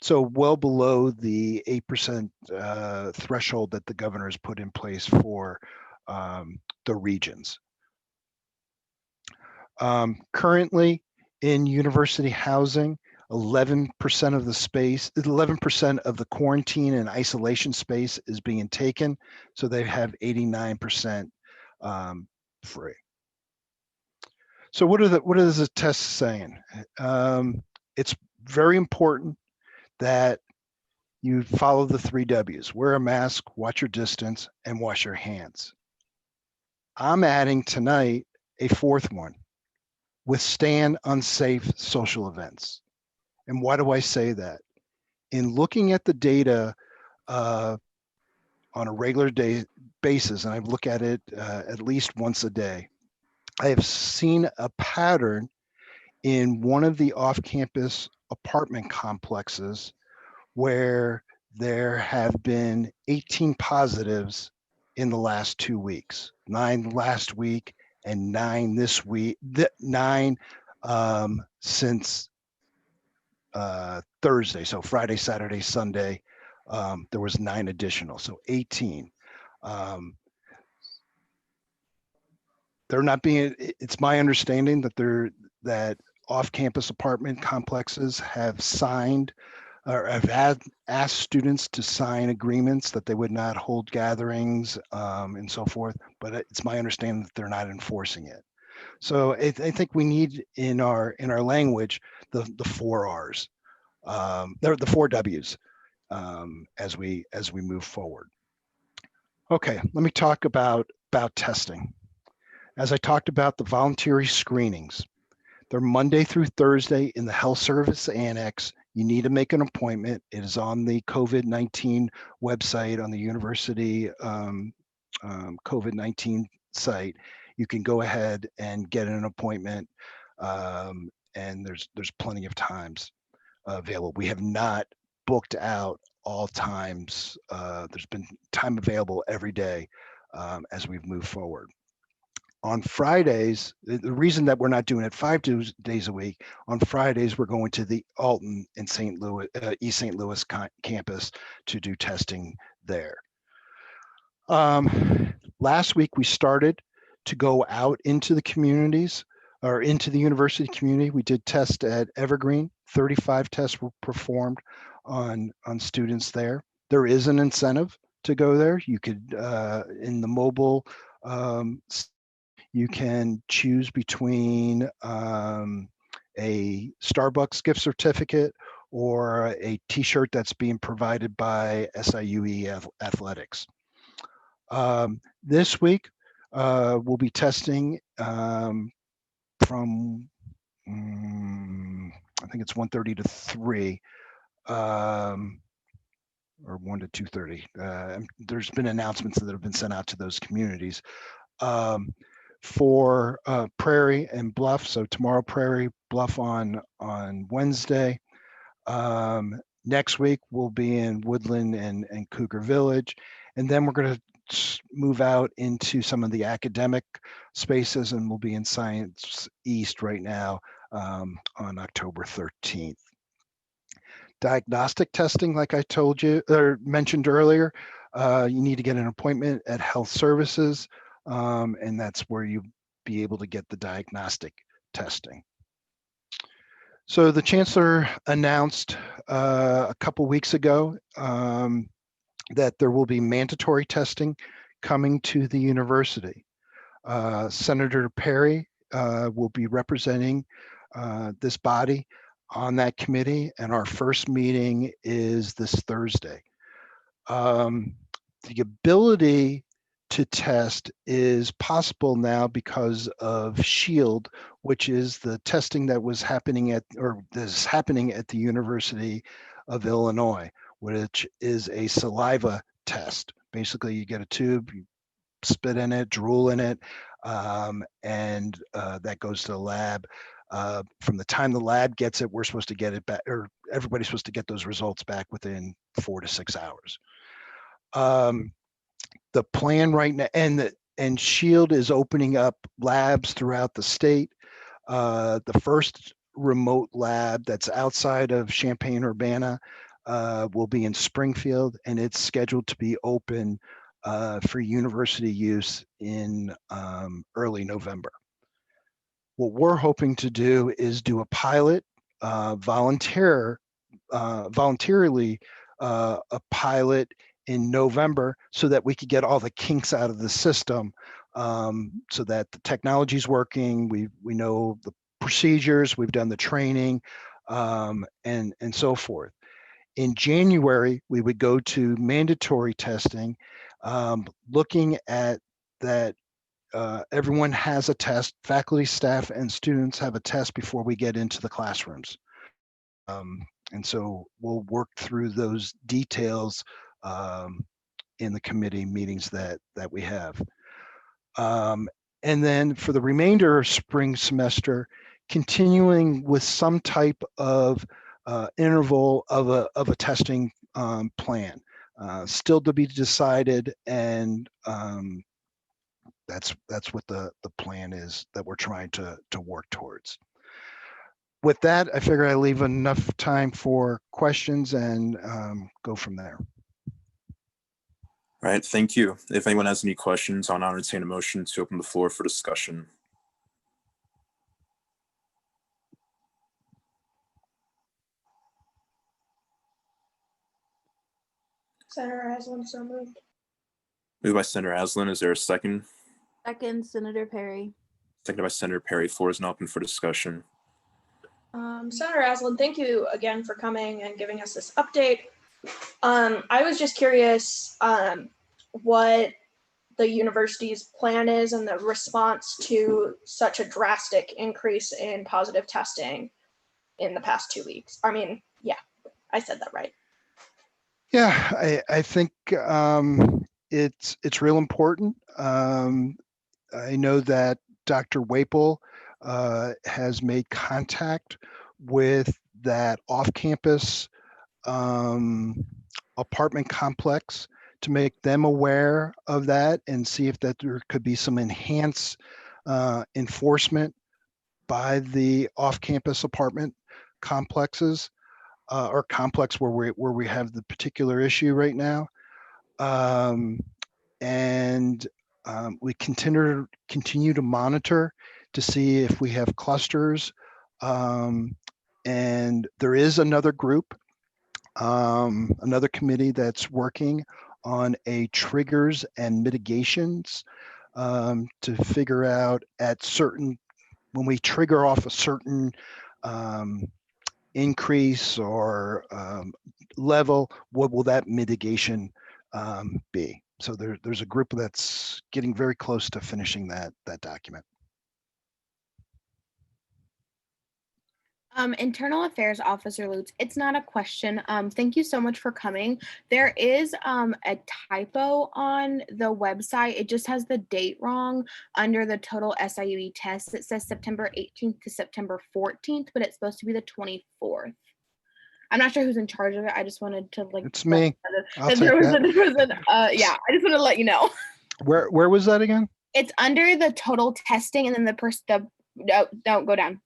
So well below the 8% threshold that the governor has put in place for the regions. Currently in university housing, 11% of the space, 11% of the quarantine and isolation space is being taken. So they have 89% free. So what is the test saying? It's very important that you follow the 3 W's: wear a mask, watch your distance, and wash your hands. I'm adding tonight a 4th one: withstand unsafe social events. And why do I say that? In looking at the data on a regular day basis, and I look at it at least once a day, I have seen a pattern in one of the off-campus apartment complexes where there have been 18 positives in the last 2 weeks, 9 last week and 9 this week, 9 since Thursday. So Friday, Saturday, Sunday, there was 9 additional, so 18. They're not being, it's my understanding that off-campus apartment complexes have signed or have asked students to sign agreements that they would not hold gatherings and so forth, but it's my understanding that they're not enforcing it. So I think we need in our language the 4 R's, the 4 W's as we move forward. Okay, let me talk about testing. As I talked about, the voluntary screenings, they're Monday through Thursday in the health service annex. You need to make an appointment. It is on the COVID-19 website, on the university COVID-19 site. You can go ahead and get an appointment, and there's plenty of times available. We have not booked out all times. There's been time available every day as we've moved forward. On Fridays, the reason that we're not doing it 5 days a week, on Fridays, we're going to the Alton in St. Louis, East St. Louis campus to do testing there. Last week, we started to go out into the communities or into the university community. We did tests at Evergreen. 35 tests were performed on students there. There is an incentive to go there. You could, in the mobile, you can choose between a Starbucks gift certificate or a t-shirt that's being provided by SIUE Athletics. This week, we'll be testing from I think it's 1:30 to 3, or 1 to 2:30. There's been announcements that have been sent out to those communities. For Prairie and Bluff. So tomorrow, Prairie, Bluff on Wednesday. Next week we'll be in Woodland and Cougar Village, and then we're going to move out into some of the academic spaces, and we'll be in Science East right now on October 13th. Diagnostic testing, like I told you or mentioned earlier, you need to get an appointment at Health Services, and that's where you be able to get the diagnostic testing. So the chancellor announced a couple weeks ago that there will be mandatory testing coming to the university. Senator Perry will be representing this body on that committee, and our first meeting is this Thursday. The ability to test is possible now because of SHIELD, which is the testing that was happening at, or is happening at the University of Illinois, which is a saliva test. Basically, you get a tube, you spit in it, drool in it, and that goes to the lab. From the time the lab gets it, we're supposed to get it back, or everybody's supposed to get those results back within 4 to 6 hours. The plan right now, and SHIELD is opening up labs throughout the state. The first remote lab that's outside of Champaign-Urbana will be in Springfield, and it's scheduled to be open for university use in early November. What we're hoping to do is do a pilot, voluntarily a pilot in November, so that we could get all the kinks out of the system, so that the technology's working. We know the procedures, we've done the training, and so forth. In January, we would go to mandatory testing, looking at that. Everyone has a test, faculty, staff, and students have a test before we get into the classrooms. And so we'll work through those details in the committee meetings that we have. And then for the remainder of spring semester, continuing with some type of interval of a testing plan, still to be decided, and that's what the plan is that we're trying to work towards. With that, I figure I leave enough time for questions and go from there. All right, thank you. If anyone has any questions, I'll now entertain a motion to open the floor for discussion. Senator Aslan, so moved. Moved by Senator Aslan. Is there a second? Second, Senator Perry. Seconded by Senator Perry. Floor is now open for discussion. Senator Aslan, thank you again for coming and giving us this update. I was just curious what the university's plan is and the response to such a drastic increase in positive testing in the past 2 weeks. I mean, yeah, I said that right. Yeah, I think it's real important. I know that Dr. Waple has made contact with that off-campus apartment complex to make them aware of that and see if that there could be some enhanced enforcement by the off-campus apartment complexes, or complex where we have the particular issue right now. We continue to monitor to see if we have clusters. And there is another group, another committee that's working on a triggers and mitigations to figure out when we trigger off a certain increase or level, what will that mitigation be? So there's a group that's getting very close to finishing that document. Internal Affairs Officer Lutz, it's not a question. Thank you so much for coming. There is a typo on the website. It just has the date wrong under the total SIUE test. It says September 18th to September 14th, but it's supposed to be the 24th. I'm not sure who's in charge of it. I just wanted to like. It's me. I'll take yeah, that. I just want to let you know. Where was that again? It's under the total testing and then no, don't go down.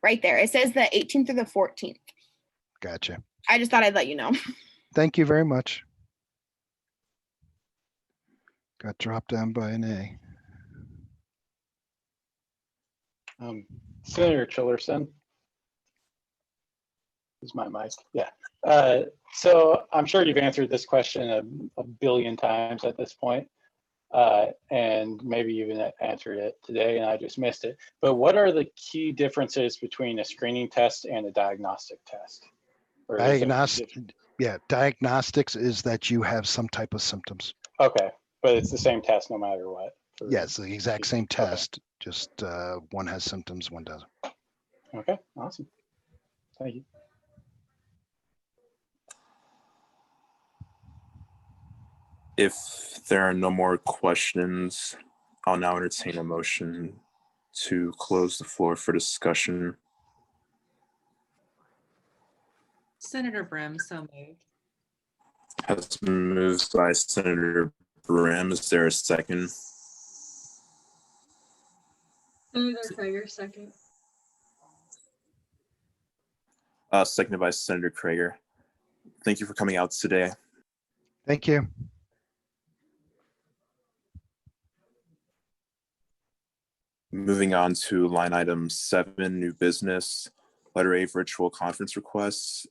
Right there. It says the 18th through the 14th. Gotcha. I just thought I'd let you know. Thank you very much. Got dropped down by an A. Senator Tillerson. Is my mic? Yeah. So I'm sure you've answered this question a billion times at this point, and maybe even answered it today and I just missed it. But what are the key differences between a screening test and a diagnostic test? Diagnostics is that you have some type of symptoms. Okay, but it's the same test no matter what. Yes, the exact same test, just one has symptoms, one doesn't. Okay, awesome. Thank you. If there are no more questions, I'll now entertain a motion to close the floor for discussion. Senator Brim, so moved. Has been moved by Senator Brim. Is there a second? Senator Krager, second. Seconded by Senator Krager. Thank you for coming out today. Thank you. Moving on to line item 7, new business, letter A, virtual conference requests,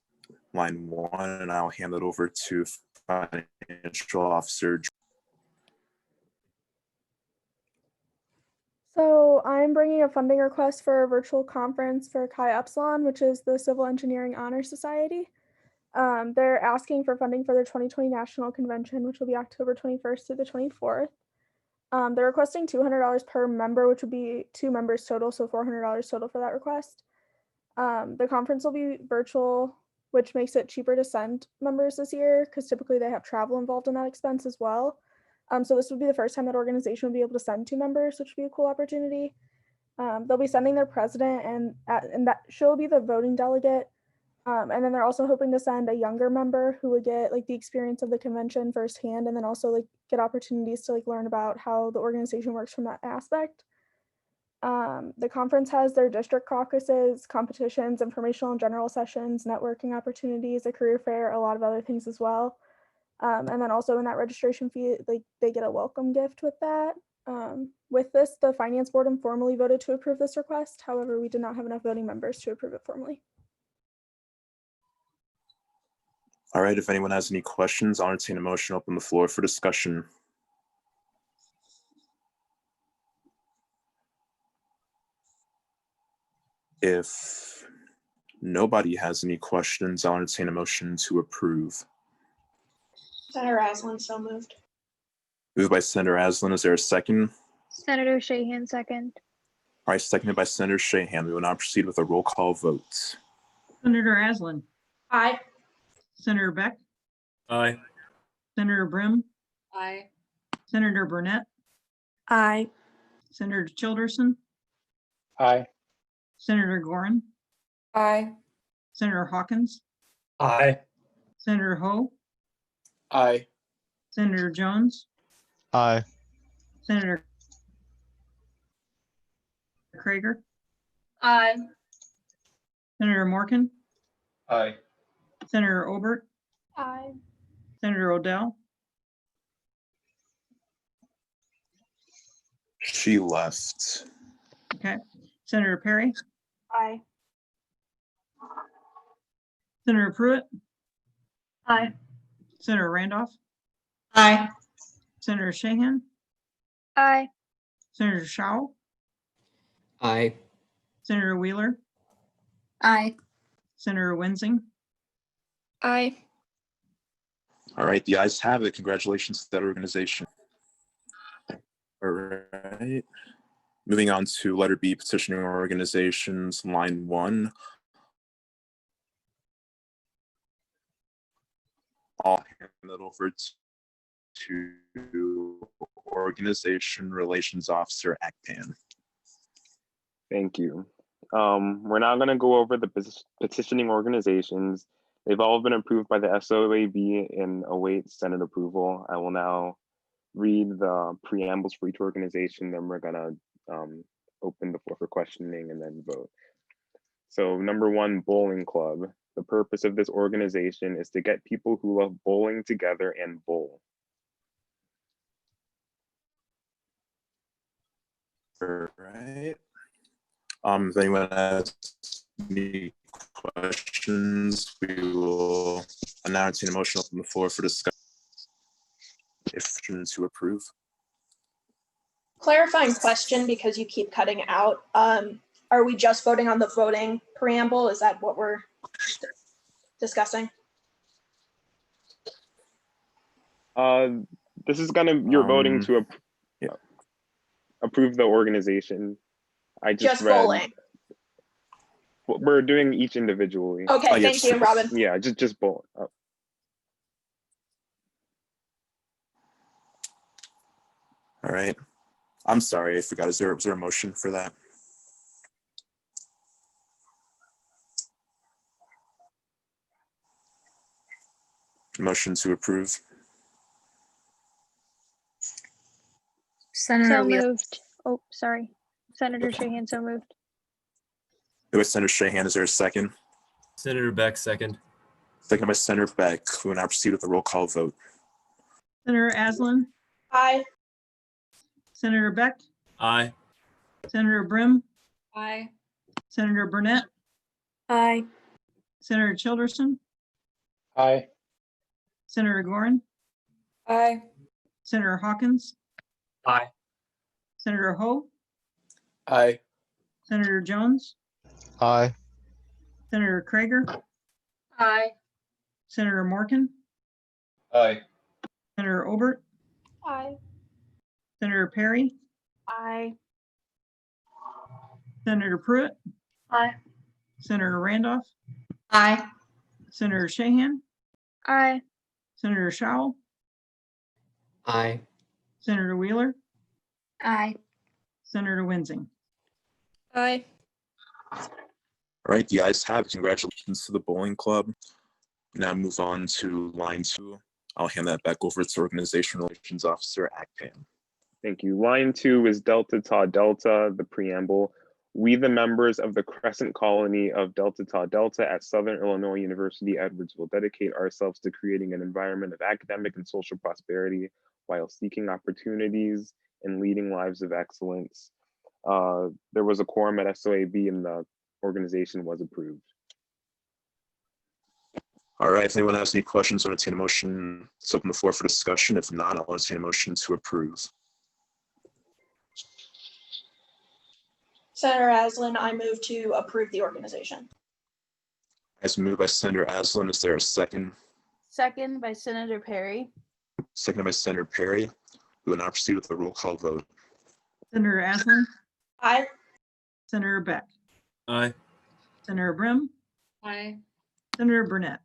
line 1, and I'll hand it over to Financial Officer. So I'm bringing a funding request for a virtual conference for Chi Epsilon, which is the Civil Engineering Honor Society. They're asking for funding for their 2020 National Convention, which will be October 21st through the 24th. They're requesting $200 per member, which would be 2 members total, so $400 total for that request. The conference will be virtual, which makes it cheaper to send members this year because typically they have travel involved in that expense as well. So this would be the first time that organization would be able to send 2 members, which would be a cool opportunity. They'll be sending their president, and that she'll be the voting delegate. And then they're also hoping to send a younger member who would get like the experience of the convention firsthand, and then also like get opportunities to like learn about how the organization works from that aspect. The conference has their district caucuses, competitions, informational and general sessions, networking opportunities, a career fair, a lot of other things as well. And then also in that registration fee, like they get a welcome gift with that. With this, the finance board informally voted to approve this request. However, we did not have enough voting members to approve it formally. All right, if anyone has any questions, I'll entertain a motion, open the floor for discussion. If nobody has any questions, I'll entertain a motion to approve. Senator Aslan, so moved. Moved by Senator Aslan. Is there a second? Senator Shahan, second. All right, seconded by Senator Shahan. We will now proceed with a roll call vote. Senator Aslan. Aye. Senator Beck. Aye. Senator Brim. Aye. Senator Burnett. Aye. Senator Childerson. Aye. Senator Gorin. Aye. Senator Hawkins. Aye. Senator Ho. Aye. Senator Jones. Aye. Senator Krager. Aye. Senator Morgan. Aye. Senator Obert. Aye. Senator Odell. She left. Okay. Senator Perry. Aye. Senator Pruitt. Aye. Senator Randolph. Aye. Senator Shahan. Aye. Senator Shaw. Aye. Senator Wheeler. Aye. Senator Wensing. Aye. All right, the ayes have it. Congratulations to that organization. All right. Moving on to letter B, petitioning organizations, line 1. I'll hand it over to Organization Relations Officer ACPAN. Thank you. We're now going to go over the petitioning organizations. They've all been approved by the SOAB and await Senate approval. I will now read the preambles for each organization, then we're going to open the floor for questioning and then vote. So number 1, bowling club. The purpose of this organization is to get people who love bowling together and bowl. All right. If anyone has any questions, we will announce an motion on the floor for discussion. If to approve. Clarifying question, because you keep cutting out. Are we just voting on the voting preamble? Is that what we're discussing? This is you're voting to approve the organization. I just read. Bowling. We're doing each individually. Okay, thank you, Robin. Yeah, just bowling. Oh. All right. I'm sorry, I forgot. Was there a motion for that? Motion to approve. Senator moved. Oh, sorry. Senator Shahan, so moved. It was Senator Shahan. Is there a second? Senator Beck, second. Second by Senator Beck. We will now proceed with the roll call vote. Senator Aslan? Aye. Senator Beck? Aye. Senator Brim? Aye. Senator Burnett? Aye. Senator Childerson? Aye. Senator Gorin? Aye. Senator Hawkins? Aye. Senator Ho? Aye. Senator Jones? Aye. Senator Krager? Aye. Senator Morgan? Aye. Senator Obert? Aye. Senator Perry? Aye. Senator Pruitt? Aye. Senator Randolph? Aye. Senator Shahan? Aye. Senator Shao? Aye. Senator Wheeler? Aye. Senator Winsing? Aye. All right, the ayes have it. Congratulations to the bowling club. Now move on to line 2. I'll hand that back over to Organization Relations Officer ACPAN. Thank you. Line 2 is Delta Tau Delta, the preamble. We, the members of the Crescent Colony of Delta Tau Delta at Southern Illinois University Edwards, will dedicate ourselves to creating an environment of academic and social prosperity while seeking opportunities and leading lives of excellence. There was a quorum at SOAB and the organization was approved. All right, if anyone has any questions, I'll entertain a motion to open the floor for discussion. If not, I'll entertain a motion to approve. Senator Aslan, I move to approve the organization. As moved by Senator Aslan, is there a second? Second by Senator Perry. Seconded by Senator Perry. We will now proceed with the roll call vote. Senator Aslan? Aye. Senator Beck? Aye. Senator Brim? Aye. Senator Burnett?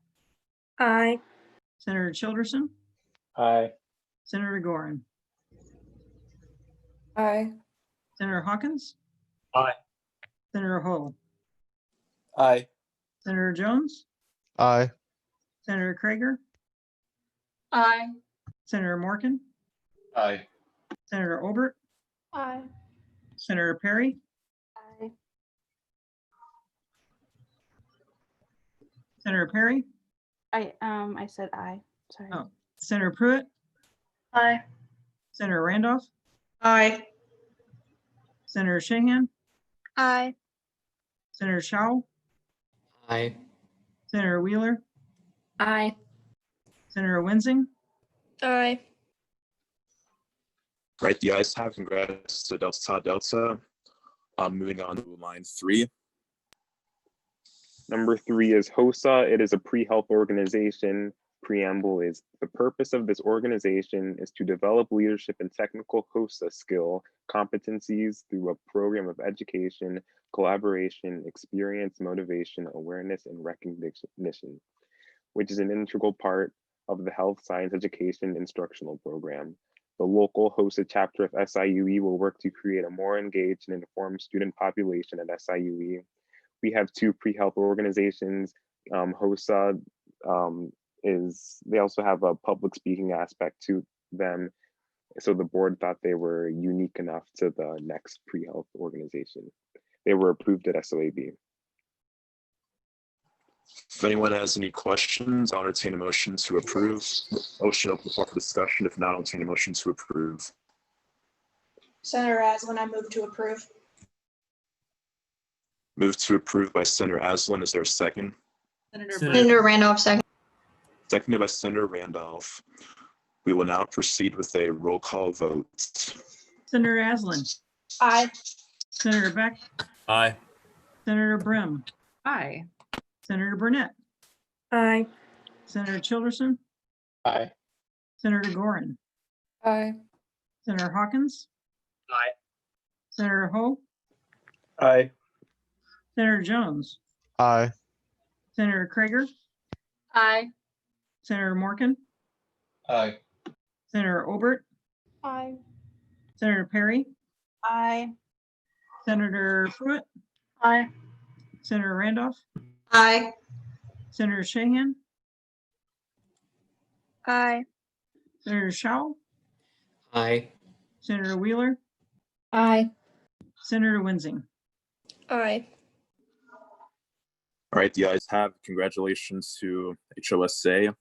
Aye. Senator Childerson? Aye. Senator Gorin? Aye. Senator Hawkins? Aye. Senator Ho? Aye. Senator Jones? Aye. Senator Krager? Aye. Senator Morgan? Aye. Senator Obert? Aye. Senator Perry? Aye. Senator Perry? I said aye. Sorry. Oh, Senator Pruitt? Aye. Senator Randolph? Aye. Senator Shahan? Aye. Senator Shao? Aye. Senator Wheeler? Aye. Senator Winsing? Aye. Right, the ayes have. Congrats to Delta Tau Delta. Moving on to line 3. Number 3 is HOSA. It is a pre-health organization. preamble is the purpose of this organization is to develop leadership and technical HOSA skill competencies through a program of education, collaboration, experience, motivation, awareness, and recognition, which is an integral part of the health science education instructional program. The local HOSA chapter of SIUE will work to create a more engaged and informed student population at SIUE. We have two pre-health organizations. HOSA they also have a public speaking aspect to them. So the board thought they were unique enough to the next pre-health organization. They were approved at SOAB. If anyone has any questions, I'll entertain a motion to approve. Motion open the floor for discussion. If not, I'll entertain a motion to approve. Senator Aslan, I move to approve. Moved to approve by Senator Aslan. Is there a second? Senator Randolph, second. Seconded by Senator Randolph. We will now proceed with a roll call vote. Senator Aslan. Aye. Senator Beck. Aye. Senator Brim. Aye. Senator Burnett. Aye. Senator Childerson. Aye. Senator Gorin. Aye. Senator Hawkins. Aye. Senator Ho. Aye. Senator Jones. Aye. Senator Krager. Aye. Senator Morgan. Aye. Senator Obert. Aye. Senator Perry. Aye. Senator Pruitt. Aye. Senator Randolph. Aye. Senator Shahan. Aye. Senator Shaw. Aye. Senator Wheeler. Aye. Senator Winsing. Aye. All right, the ayes have. Congratulations to HOSA.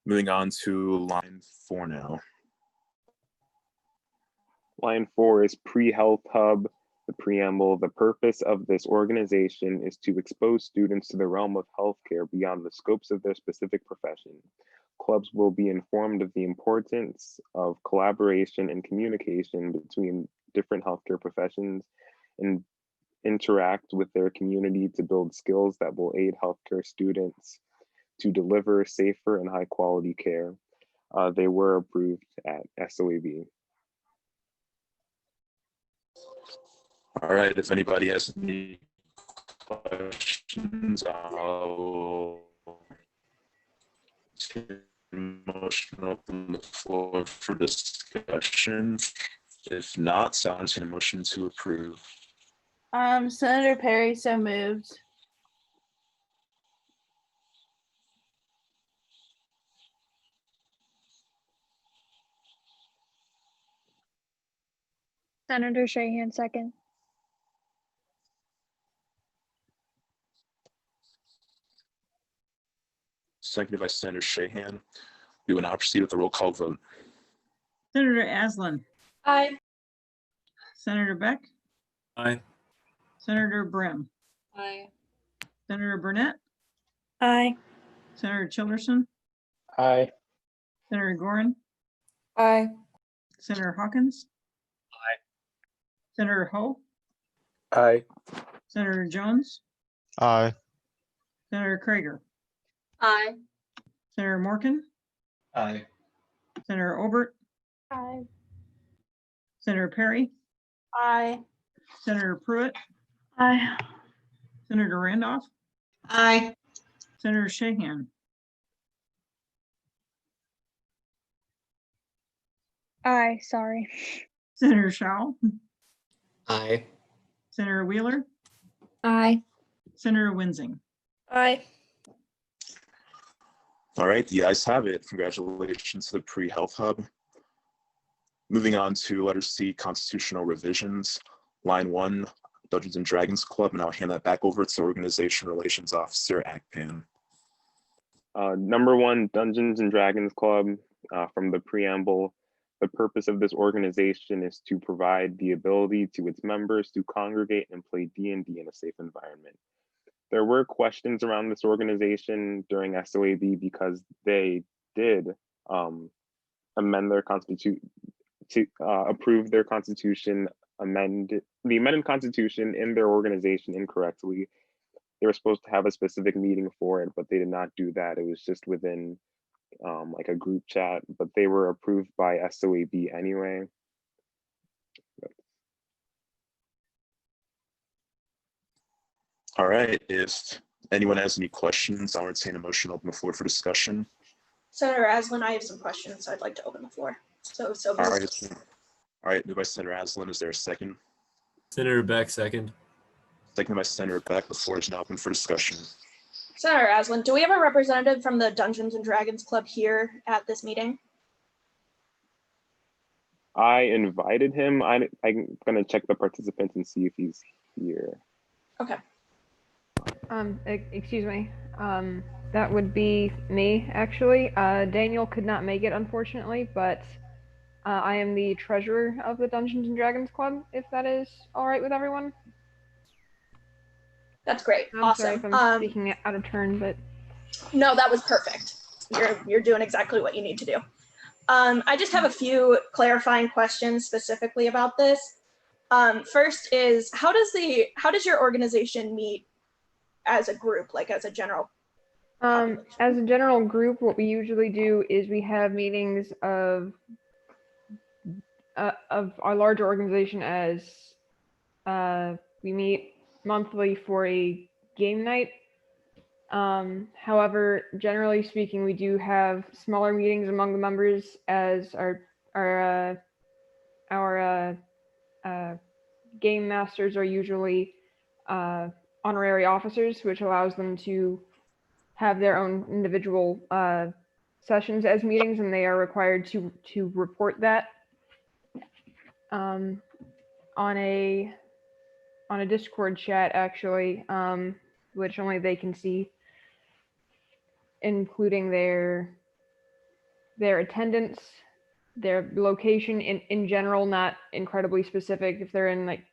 Moving on to line 4 now. Line 4 is pre-health hub. The preamble, the purpose of this organization is to expose students to the realm of healthcare beyond the scopes of their specific profession. Clubs will be informed of the importance of collaboration and communication between different healthcare professions and interact with their community to build skills that will aid healthcare students to deliver safer and high quality care. They were approved at SOAB. All right, if anybody has any questions, I'll take a motion to open the floor for discussion. If not, I'll entertain a motion to approve. Senator Perry, so moved. Senator Shahan, second. Seconded by Senator Shahan. We will now proceed with the roll call vote. Senator Aslan. Aye. Senator Beck. Aye. Senator Brim. Aye. Senator Burnett. Aye. Senator Childerson. Aye. Senator Gorin. Aye. Senator Hawkins. Aye. Senator Ho. Aye. Senator Jones. Aye. Senator Krager. Aye. Senator Morgan. Aye. Senator Obert. Aye. Senator Perry. Aye. Senator Pruitt. Aye. Senator Randolph. Aye. Senator Shahan. Aye, sorry. Senator Shaw. Aye. Senator Wheeler. Aye. Senator Winsing. Aye. All right, the ayes have it. Congratulations to the pre-health hub. Moving on to letter C, constitutional revisions. Line 1, Dungeons and Dragons Club, and I'll hand that back over to Organization Relations Officer Akpan. Number 1, Dungeons and Dragons Club, from the preamble. The purpose of this organization is to provide the ability to its members to congregate and play D&D in a safe environment. There were questions around this organization during SOAB because they did amend their constitution to approve their constitution, the amended constitution in their organization incorrectly. They were supposed to have a specific meeting for it, but they did not do that. It was just within like a group chat, but they were approved by SOAB anyway. All right, if anyone has any questions, I'll entertain a motion to open the floor for discussion. Senator Aslan, I have some questions I'd like to open the floor. So All right, moved by Senator Aslan. Is there a second? Senator Beck, second. Seconded by Senator Beck. The floor is now open for discussion. Senator Aslan, do we have a representative from the Dungeons and Dragons Club here at this meeting? I invited him. I'm gonna check the participants and see if he's here. Okay. Excuse me. That would be me, actually. Daniel could not make it, unfortunately, but I am the treasurer of the Dungeons and Dragons Club, if that is all right with everyone. That's great. I'm Awesome. sorry if I'm speaking out of turn, but no, that was perfect. You're doing exactly what you need to do. I just have a few clarifying questions specifically about this. First is how does your organization meet as a group, like as a general? As a general group, what we usually do is we have meetings of our larger organization as we meet monthly for a game night. However, generally speaking, we do have smaller meetings among the members as our game masters are usually honorary officers, which allows them to have their own individual sessions as meetings, and they are required to report that on a Discord chat, actually, which only they can see, including their attendance, their location in general, not incredibly specific if they're in like,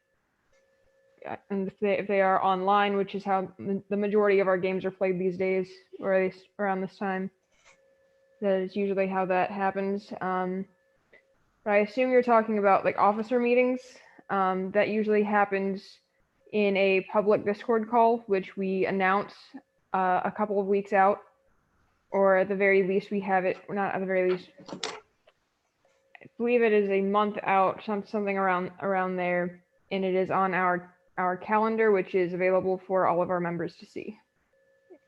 and if they are online, which is how the majority of our games are played these days, or at least around this time. That is usually how that happens. But I assume you're talking about like officer meetings. That usually happens in a public Discord call, which we announce a couple of weeks out, or at the very least we have it, not at the very least, I believe it is a month out, something around there, and it is on our calendar, which is available for all of our members to see.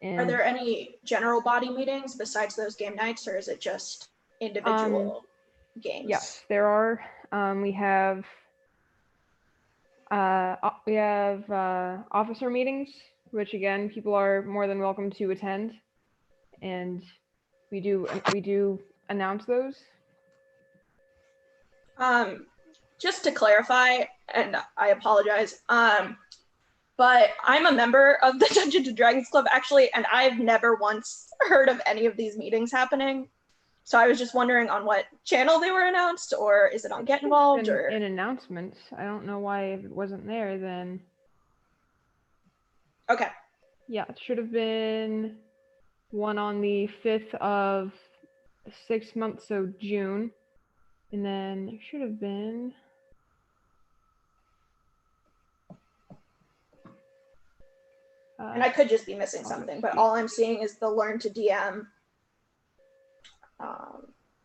And are there any general body meetings besides those game nights, or is it just individual games? Yes, there are. We have officer meetings, which again, people are more than welcome to attend, and we do announce those. Just to clarify, and I apologize, but I'm a member of the Dungeons and Dragons Club actually, and I've never once heard of any of these meetings happening. So I was just wondering on what channel they were announced, or is it on Get Involved? Or In announcements. I don't know why it wasn't there then. Okay. Yeah, it should have been one on the 5th of 6th month, so June. And then it should have been and I could just be missing something, but all I'm seeing is the Learn to DM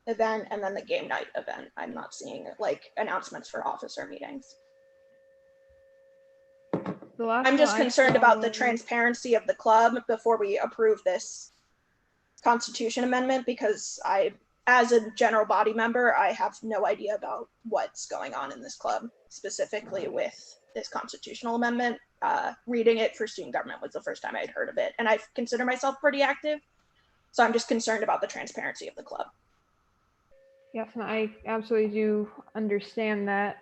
event and then the game night event. I'm not seeing like announcements for officer meetings. I'm just concerned about the transparency of the club before we approve this Constitution amendment, because as a general body member, I have no idea about what's going on in this club, specifically with this constitutional amendment. Reading it for student government was the first time I'd heard of it, and I consider myself pretty active. So I'm just concerned about the transparency of the club. Yes, and I absolutely do understand that.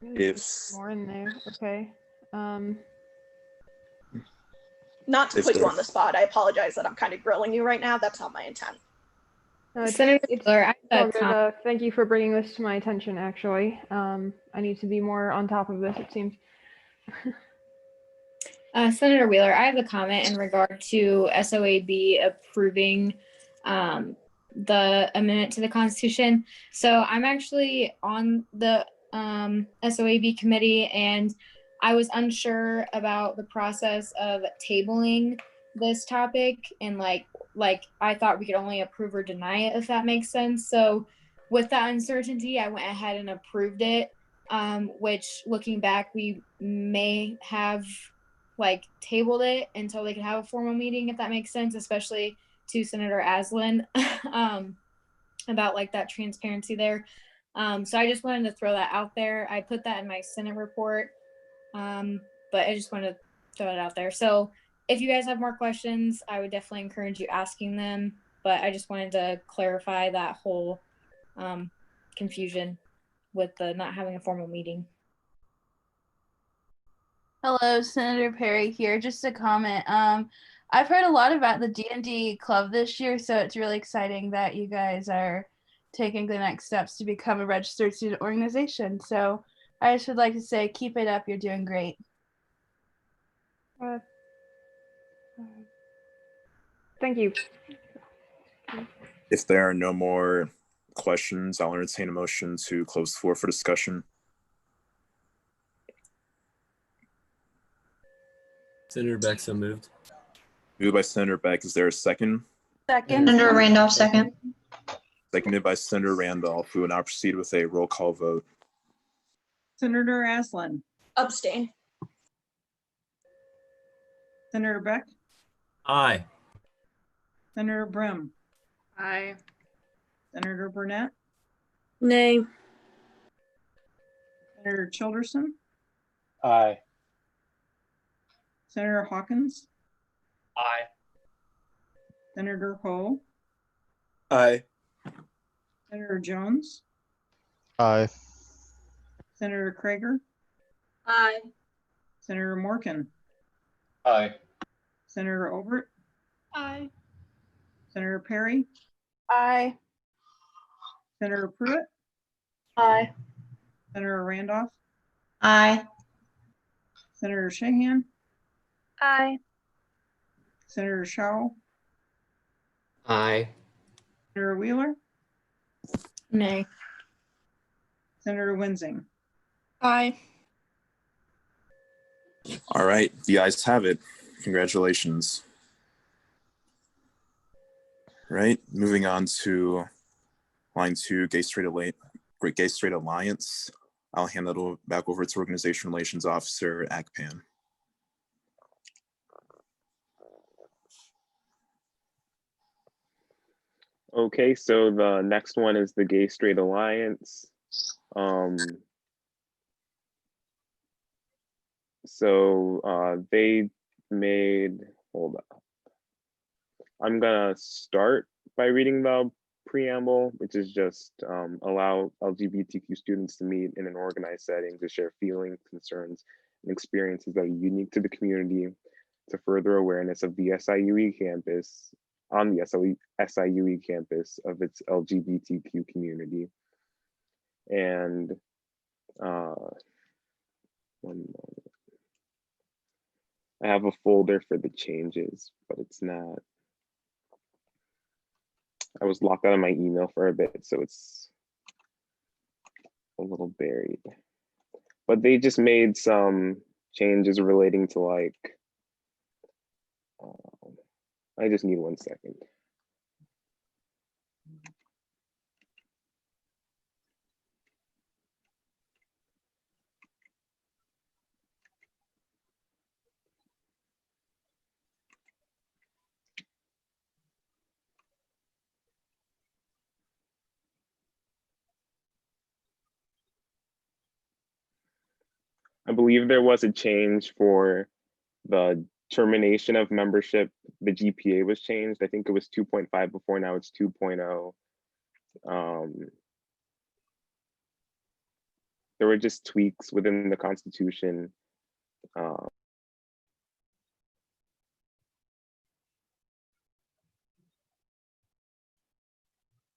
If more in there, okay. Not to put you on the spot, I apologize that I'm kind of grilling you right now. That's not my intent. Senator Wheeler, thank you for bringing this to my attention, actually. I need to be more on top of this, it seems. Senator Wheeler, I have a comment in regard to SOAB approving the amendment to the Constitution. So I'm actually on the SOAB committee, and I was unsure about the process of tabling this topic, and like I thought we could only approve or deny it, if that makes sense. So with that uncertainty, I went ahead and approved it, which looking back, we may have like tabled it until they could have a formal meeting, if that makes sense, especially to Senator Aslan about like that transparency there. So I just wanted to throw that out there. I put that in my Senate report, but I just wanted to throw it out there. So if you guys have more questions, I would definitely encourage you asking them, but I just wanted to clarify that whole confusion with the not having a formal meeting. Hello, Senator Perry here. Just a comment. I've heard a lot about the D&D club this year, so it's really exciting that you guys are taking the next steps to become a registered student organization. So I just would like to say, keep it up. You're doing great. Thank you. If there are no more questions, I'll entertain a motion to close the floor for discussion. Senator Beck, so moved. Moved by Senator Beck. Is there a second? Second. Senator Randolph, second. Seconded by Senator Randolph. We will now proceed with a roll call vote. Senator Aslan, Abstain. Senator Beck, Aye. Senator Brim, Aye. Senator Burnett, Nay. Senator Childerson, Aye. Senator Hawkins, Aye. Senator Ho, Aye. Senator Jones, Aye. Senator Krager, Aye. Senator Morgan, Aye. Senator Obert, Aye. Senator Perry, Aye. Senator Pruitt, Aye. Senator Randolph, Aye. Senator Shahan, Aye. Senator Shaw, Aye. Senator Wheeler, Nay. Senator Winsing. Aye. All right, the ayes have it. Congratulations. All right, moving on to line 2, Gay Straight Alliance. I'll hand that back over to Organization Relations Officer Akpan. Okay, so the next one is the Gay Straight Alliance. They made, hold up. I'm gonna start by reading the preamble, which is just allow LGBTQ students to meet in an organized setting to share feelings, concerns, and experiences that are unique to the community, to further awareness of the SIUE campus, on the SIUE campus, of its LGBTQ community. And one moment. I have a folder for the changes, but it's not. I was locked out of my email for a bit, so it's a little buried. But they just made some changes relating to like, I just need 1 second. I believe there was a change for the termination of membership. The GPA was changed. I think it was 2.5 before, now it's 2.0. There were just tweaks within the Constitution. I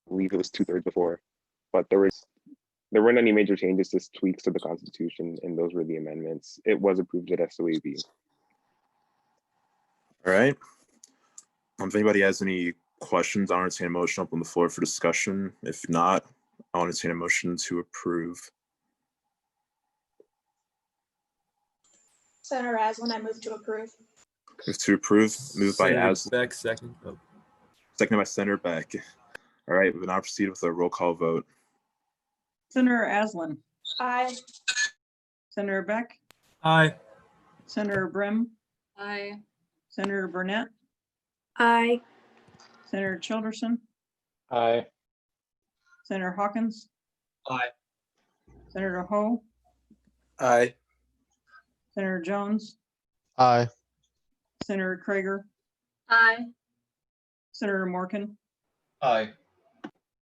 believe it was 2/3 before, but there weren't any major changes, just tweaks to the Constitution, and those were the amendments. It was approved at SOAB. All right. If anybody has any questions, I'll entertain a motion up on the floor for discussion. If not, I'll entertain a motion to approve. Senator Aslan, I move to approve. Move to approve. Moved by Senator Aslan, Beck, second. Oh, seconded by Senator Beck. All right, we'll now proceed with a roll call vote. Senator Aslan, Aye. Senator Beck, aye. Senator Brim, Aye. Senator Burnett, Aye. Senator Childerson, Aye. Senator Hawkins, Aye. Senator Ho, Aye. Senator Jones, Aye. Senator Krager, Aye. Senator Morgan, Aye.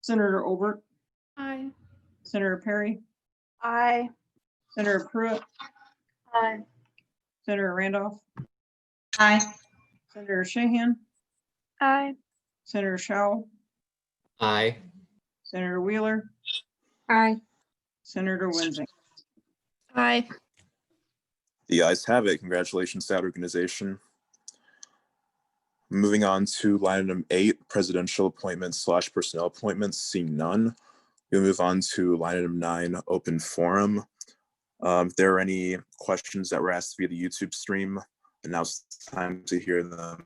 Senator Obert, Aye. Senator Perry, Aye. Senator Pruitt, Aye. Senator Randolph, Aye. Senator Shahan, Aye. Senator Shao, Aye. Senator Wheeler, Aye. Senator Winsing. Aye. The ayes have it. Congratulations to that organization. Moving on to line item 8, presidential appointments / personnel appointments. Seeing none, we'll move on to line item 9, open forum. If there are any questions that were asked via the YouTube stream, and now it's time to hear them.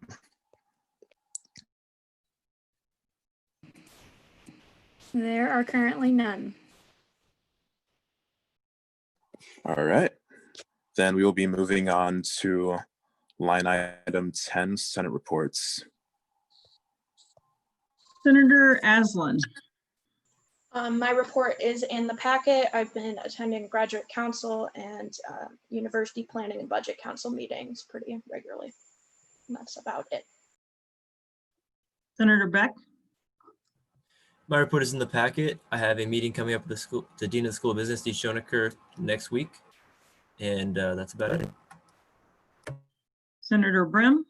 There are currently none. All right, then we will be moving on to line item 10, Senate reports. Senator Aslan, My report is in the packet. I've been attending graduate council and university planning and budget council meetings pretty regularly. And that's about it. Senator Beck, My report is in the packet. I have a meeting coming up with the Dean of the School of Business, Dee Schoenecker, next week. And that's about it. Senator Brim,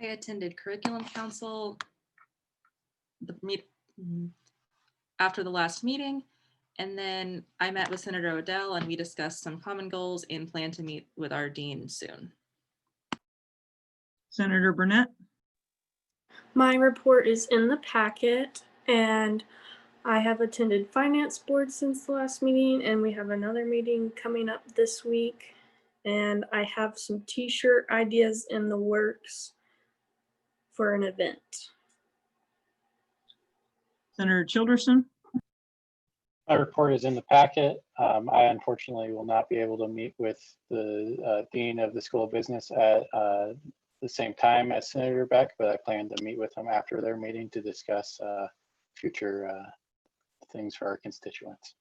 I attended curriculum council after the last meeting, and then I met with Senator Odell and we discussed some common goals and plan to meet with our dean soon. Senator Burnett, My report is in the packet, and I have attended finance board since the last meeting, and we have another meeting coming up this week. And I have some t-shirt ideas in the works for an event. Senator Childerson, My report is in the packet. I unfortunately will not be able to meet with the Dean of the School of Business at the same time as Senator Beck, but I plan to meet with them after their meeting to discuss future things for our constituents.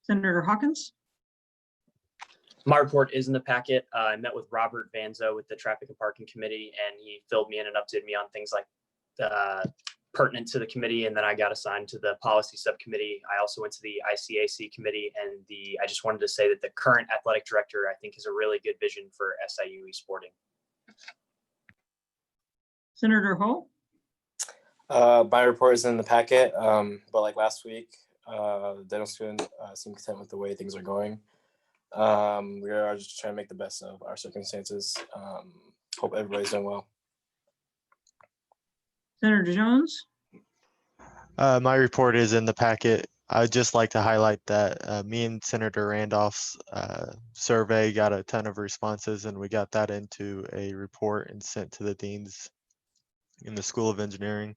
Senator Hawkins, My report is in the packet. I met with Robert Vanzo with the Traffic and Parking Committee, and he filled me in and updated me on things like pertinent to the committee. And then I got assigned to the policy subcommittee. I also went to the ICAC committee, and I just wanted to say that the current athletic director, I think, has a really good vision for SIUE sporting. Senator Ho, My report is in the packet, but like last week, the dental student seemed content with the way things are going. We are just trying to make the best of our circumstances. Hope everybody's doing well. Senator Jones, My report is in the packet. I'd just like to highlight that me and Senator Randolph's survey got a ton of responses, and we got that into a report and sent to the deans in the School of Engineering.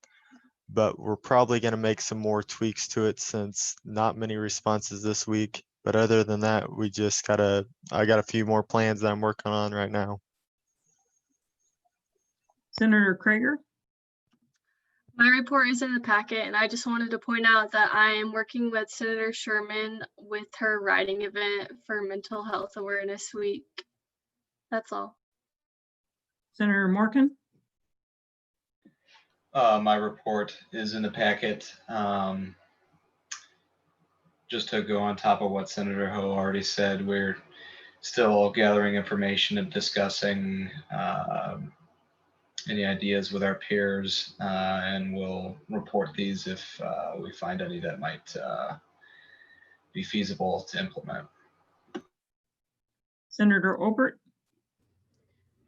But we're probably going to make some more tweaks to it since not many responses this week. But other than that, I got a few more plans that I'm working on right now. Senator Krager, My report is in the packet, and I just wanted to point out that I am working with Senator Sherman with her writing event for Mental Health Awareness Week. That's all. Senator Morgan, My report is in the packet. Just to go on top of what Senator Ho already said, we're still gathering information and discussing any ideas with our peers, and we'll report these if we find any that might be feasible to implement. Senator Obert,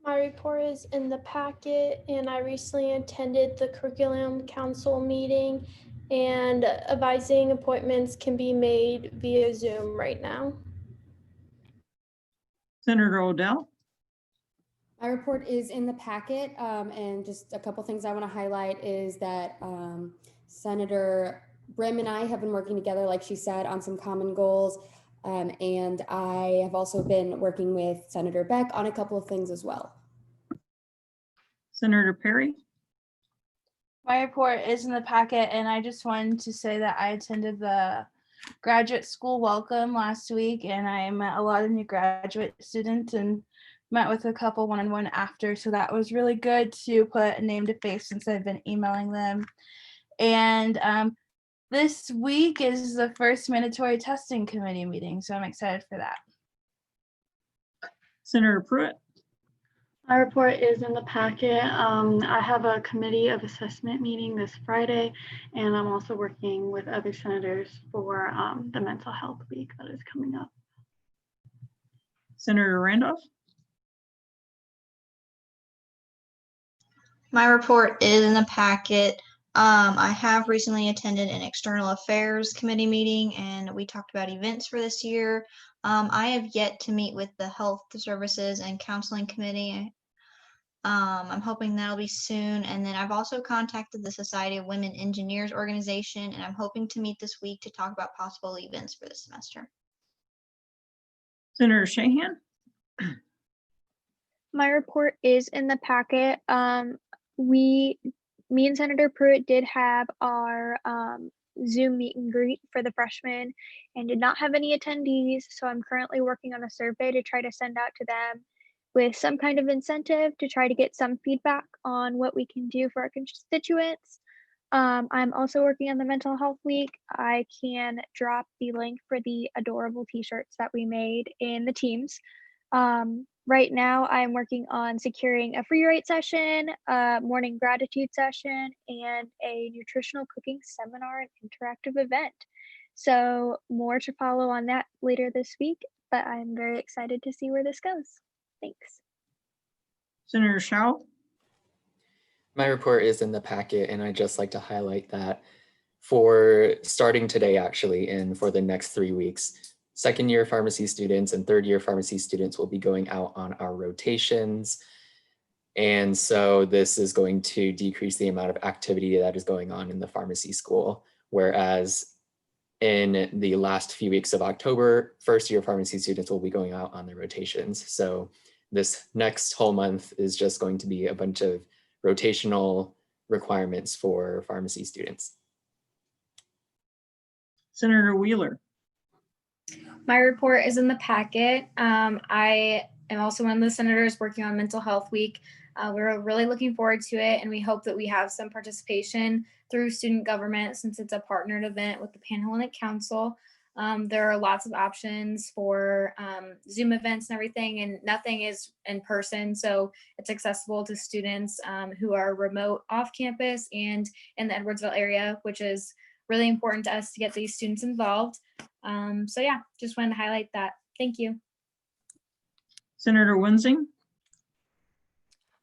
My report is in the packet, and I recently attended the Curriculum Council meeting, and advising appointments can be made via Zoom right now. Senator Odell. My report is in the packet, and just a couple things I want to highlight is that Senator Brim and I have been working together, like she said, on some common goals, and I have also been working with Senator Beck on a couple of things as well. Senator Perry. My report is in the packet, and I just wanted to say that I attended the graduate school welcome last week, and I met a lot of new graduate students and met with a couple one-on-one after, so that was really good to put a name to face since I've been emailing them. And this week is the first mandatory testing committee meeting, so I'm excited for that. Senator Pruitt. My report is in the packet. I have a committee of assessment meeting this Friday, and I'm also working with other senators for the mental health week that is coming up. Senator Randolph. My report is in the packet. I have recently attended an external affairs committee meeting, and we talked about events for this year. I have yet to meet with the health services and counseling committee. I'm hoping that'll be soon. And then I've also contacted the Society of Women Engineers organization, and I'm hoping to meet this week to talk about possible events for this semester. Senator Shahan. My report is in the packet. Me and Senator Pruitt did have our Zoom meet and greet for the freshmen and did not have any attendees. So I'm currently working on a survey to try to send out to them with some kind of incentive to try to get some feedback on what we can do for our constituents. I'm also working on the mental health week. I can drop the link for the adorable t-shirts that we made in the Teams. Right now, I'm working on securing a free write session, a morning gratitude session, and a nutritional cooking seminar and interactive event. So more to follow on that later this week, but I'm very excited to see where this goes. Thanks. Senator Shaw. My report is in the packet, and I'd just like to highlight that for starting today, actually, and for the next 3 weeks, second year pharmacy students and third year pharmacy students will be going out on our rotations. And so this is going to decrease the amount of activity that is going on in the pharmacy school. Whereas in the last few weeks of October, first year pharmacy students will be going out on their rotations. So this next whole month is just going to be a bunch of rotational requirements for pharmacy students. Senator Wheeler. My report is in the packet. I am also one of the senators working on Mental Health Week. We're really looking forward to it, and we hope that we have some participation through student government since it's a partnered event with the Panhellenic Council. There are lots of options for Zoom events and everything, and nothing is in person, so it's accessible to students who are remote off campus and in the Edwardsville area, which is really important to us to get these students involved. So yeah, just wanted to highlight that. Thank you. Senator Winsing.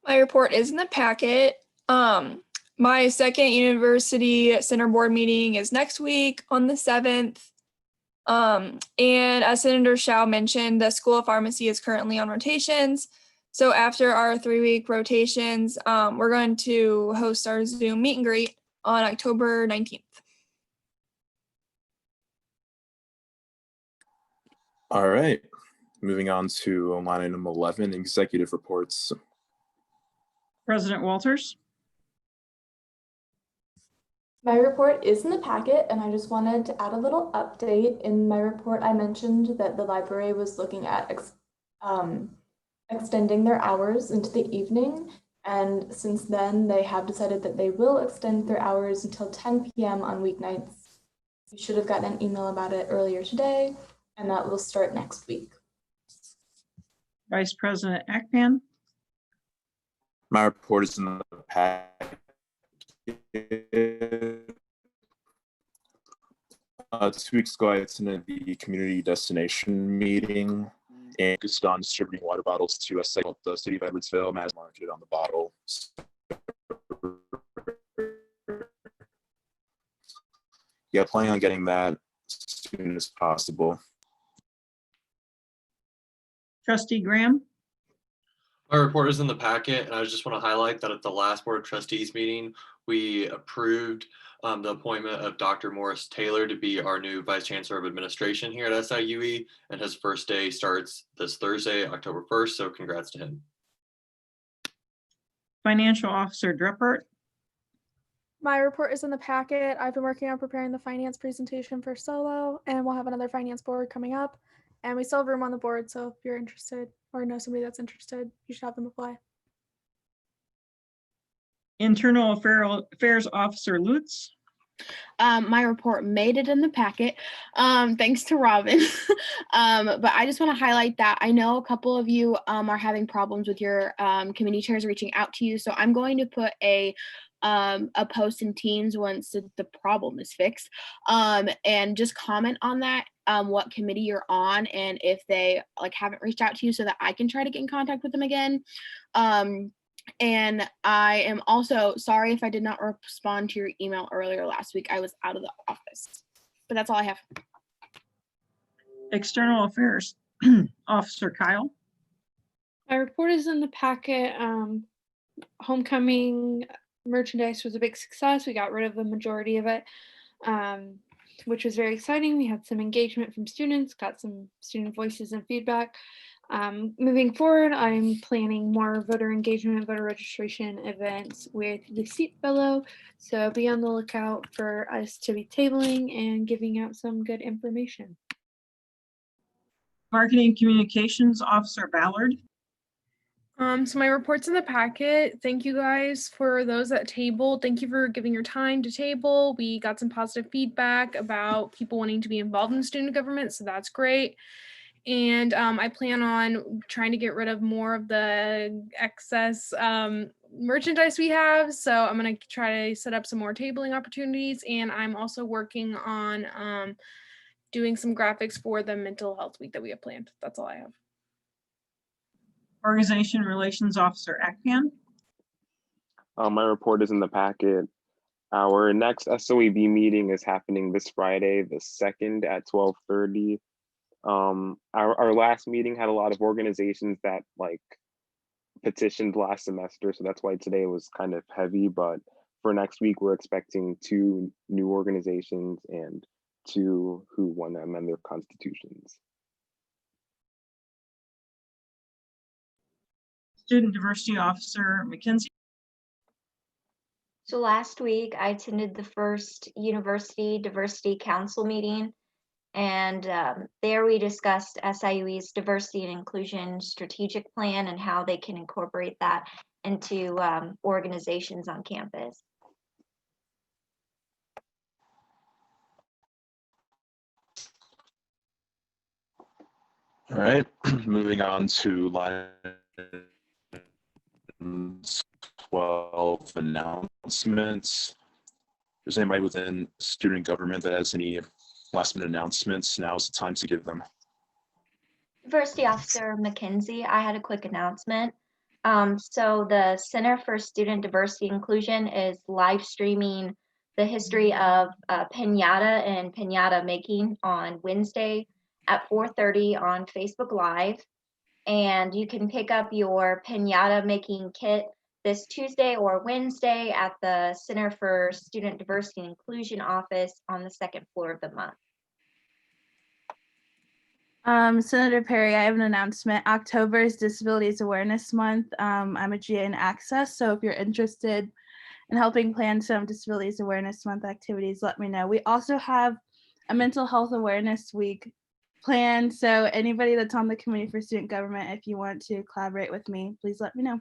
My report is in the packet. My second university center board meeting is next week on the 7th. And as Senator Shao mentioned, the School of Pharmacy is currently on rotations. So after our 3-week rotations, we're going to host our Zoom meet and greet on October 19th. All right, moving on to line item 11, executive reports. President Walters. My report is in the packet, and I just wanted to add a little update. In my report, I mentioned that the library was looking at extending their hours into the evening, and since then, they have decided that they will extend their hours until 10 p.m. on weeknights. You should have gotten an email about it earlier today, and that will start next week. Vice President Akpan. My report is in the packet. 2 weeks ago, I attended the community destination meeting and focused on distributing water bottles to a segment of the city of Edwardsville, as marketed on the bottle. Yeah, planning on getting that as soon as possible. Trustee Graham? My report is in the packet, and I just want to highlight that at the last Board of Trustees meeting, we approved the appointment of Dr. Morris Taylor to be our new Vice Chancellor of Administration here at SIUE, and his first day starts this Thursday, October 1st, so congrats to him. Financial Officer Dreppert? My report is in the packet. I've been working on preparing the finance presentation for solo, and we'll have another finance board coming up. And we still have room on the board, so if you're interested or know somebody that's interested, you should have them apply. Internal Affairs Officer Lutz? My report made it in the packet, thanks to Robin. But I just want to highlight that I know a couple of you are having problems with your committee chairs reaching out to you. So I'm going to put a post in Teams once the problem is fixed, and just comment on that, what committee you're on, and if they haven't reached out to you, so that I can try to get in contact with them again. And I am also sorry if I did not respond to your email earlier last week. I was out of the office, but that's all I have. External Affairs Officer Kyle? My report is in the packet. Homecoming merchandise was a big success. We got rid of the majority of it, which was very exciting. We had some engagement from students, got some student voices and feedback. Moving forward, I'm planning more voter engagement, voter registration events with the seat fellow. So be on the lookout for us to be tabling and giving out some good information. Marketing Communications Officer Ballard? So my report's in the packet. Thank you guys for those that tabled. Thank you for giving your time to table. We got some positive feedback about people wanting to be involved in student government, so that's great. And I plan on trying to get rid of more of the excess merchandise we have. So I'm going to try to set up some more tabling opportunities. And I'm also working on doing some graphics for the mental health week that we have planned. That's all I have. Organization Relations Officer Akpan? My report is in the packet. Our next SOAB meeting is happening this Friday, the 2nd at 12:30. Our last meeting had a lot of organizations that petitioned last semester, so that's why today was kind of heavy, but for next week we're expecting 2 new organizations and 2 who want to amend their constitutions. Student Diversity Officer Mackenzie? So last week I attended the first University Diversity Council meeting, and there we discussed SIUE's diversity and inclusion strategic plan and how they can incorporate that into organizations on campus. All right, moving on to line 12 announcements. If there's anybody within student government that has any last minute announcements, now is the time to give them. Diversity Officer Mackenzie, I had a quick announcement. So the Center for Student Diversity Inclusion is live streaming the history of piñata and piñata making on Wednesday at 4:30 on Facebook Live. And you can pick up your piñata making kit this Tuesday or Wednesday at the Center for Student Diversity and Inclusion office on the 2nd floor of the month. Senator Perry, I have an announcement. October is Disabilities Awareness Month. I'm a GA in Access, so if you're interested in helping plan some Disabilities Awareness Month activities, let me know. We also have a Mental Health Awareness Week planned, so anybody that's on the Committee for Student Government, if you want to collaborate with me, please let me know.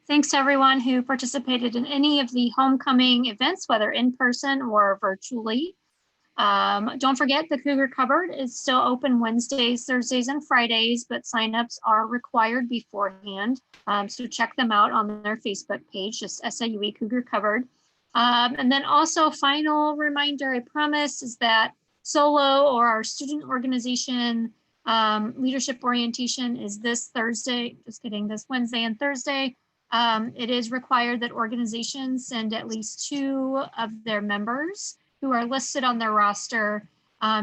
Thanks to everyone who participated in any of the homecoming events, whether in person or virtually. Don't forget the Cougar Cupboard is still open Wednesdays, Thursdays, and Fridays, but signups are required beforehand. So check them out on their Facebook page, just SIUE Cougar Cupboard. And then also final reminder, I promise, is that SOLO, or our student organization leadership orientation, is this Thursday, just kidding, this Wednesday and Thursday. It is required that organizations send at least 2 of their members who are listed on their roster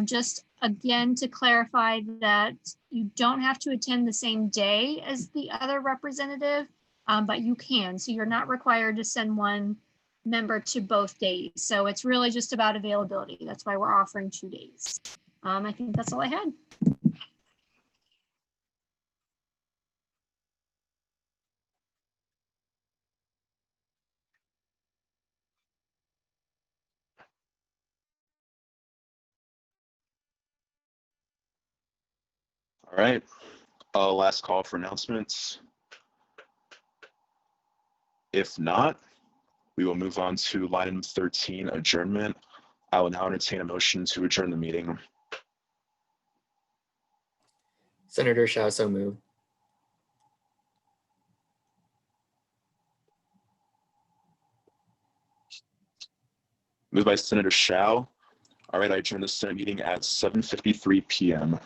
Just again, to clarify that you don't have to attend the same day as the other representative, but you can. So you're not required to send one member to both days. So it's really just about availability. That's why we're offering 2 days. I think that's all I had. All right, last call for announcements. If not, we will move on to line item 13, adjournment. I will now entertain a motion to adjourn the meeting. Senator Shao, so moved. Moved by Senator Shao. All right, I adjourn the Senate meeting at 7:53 p.m.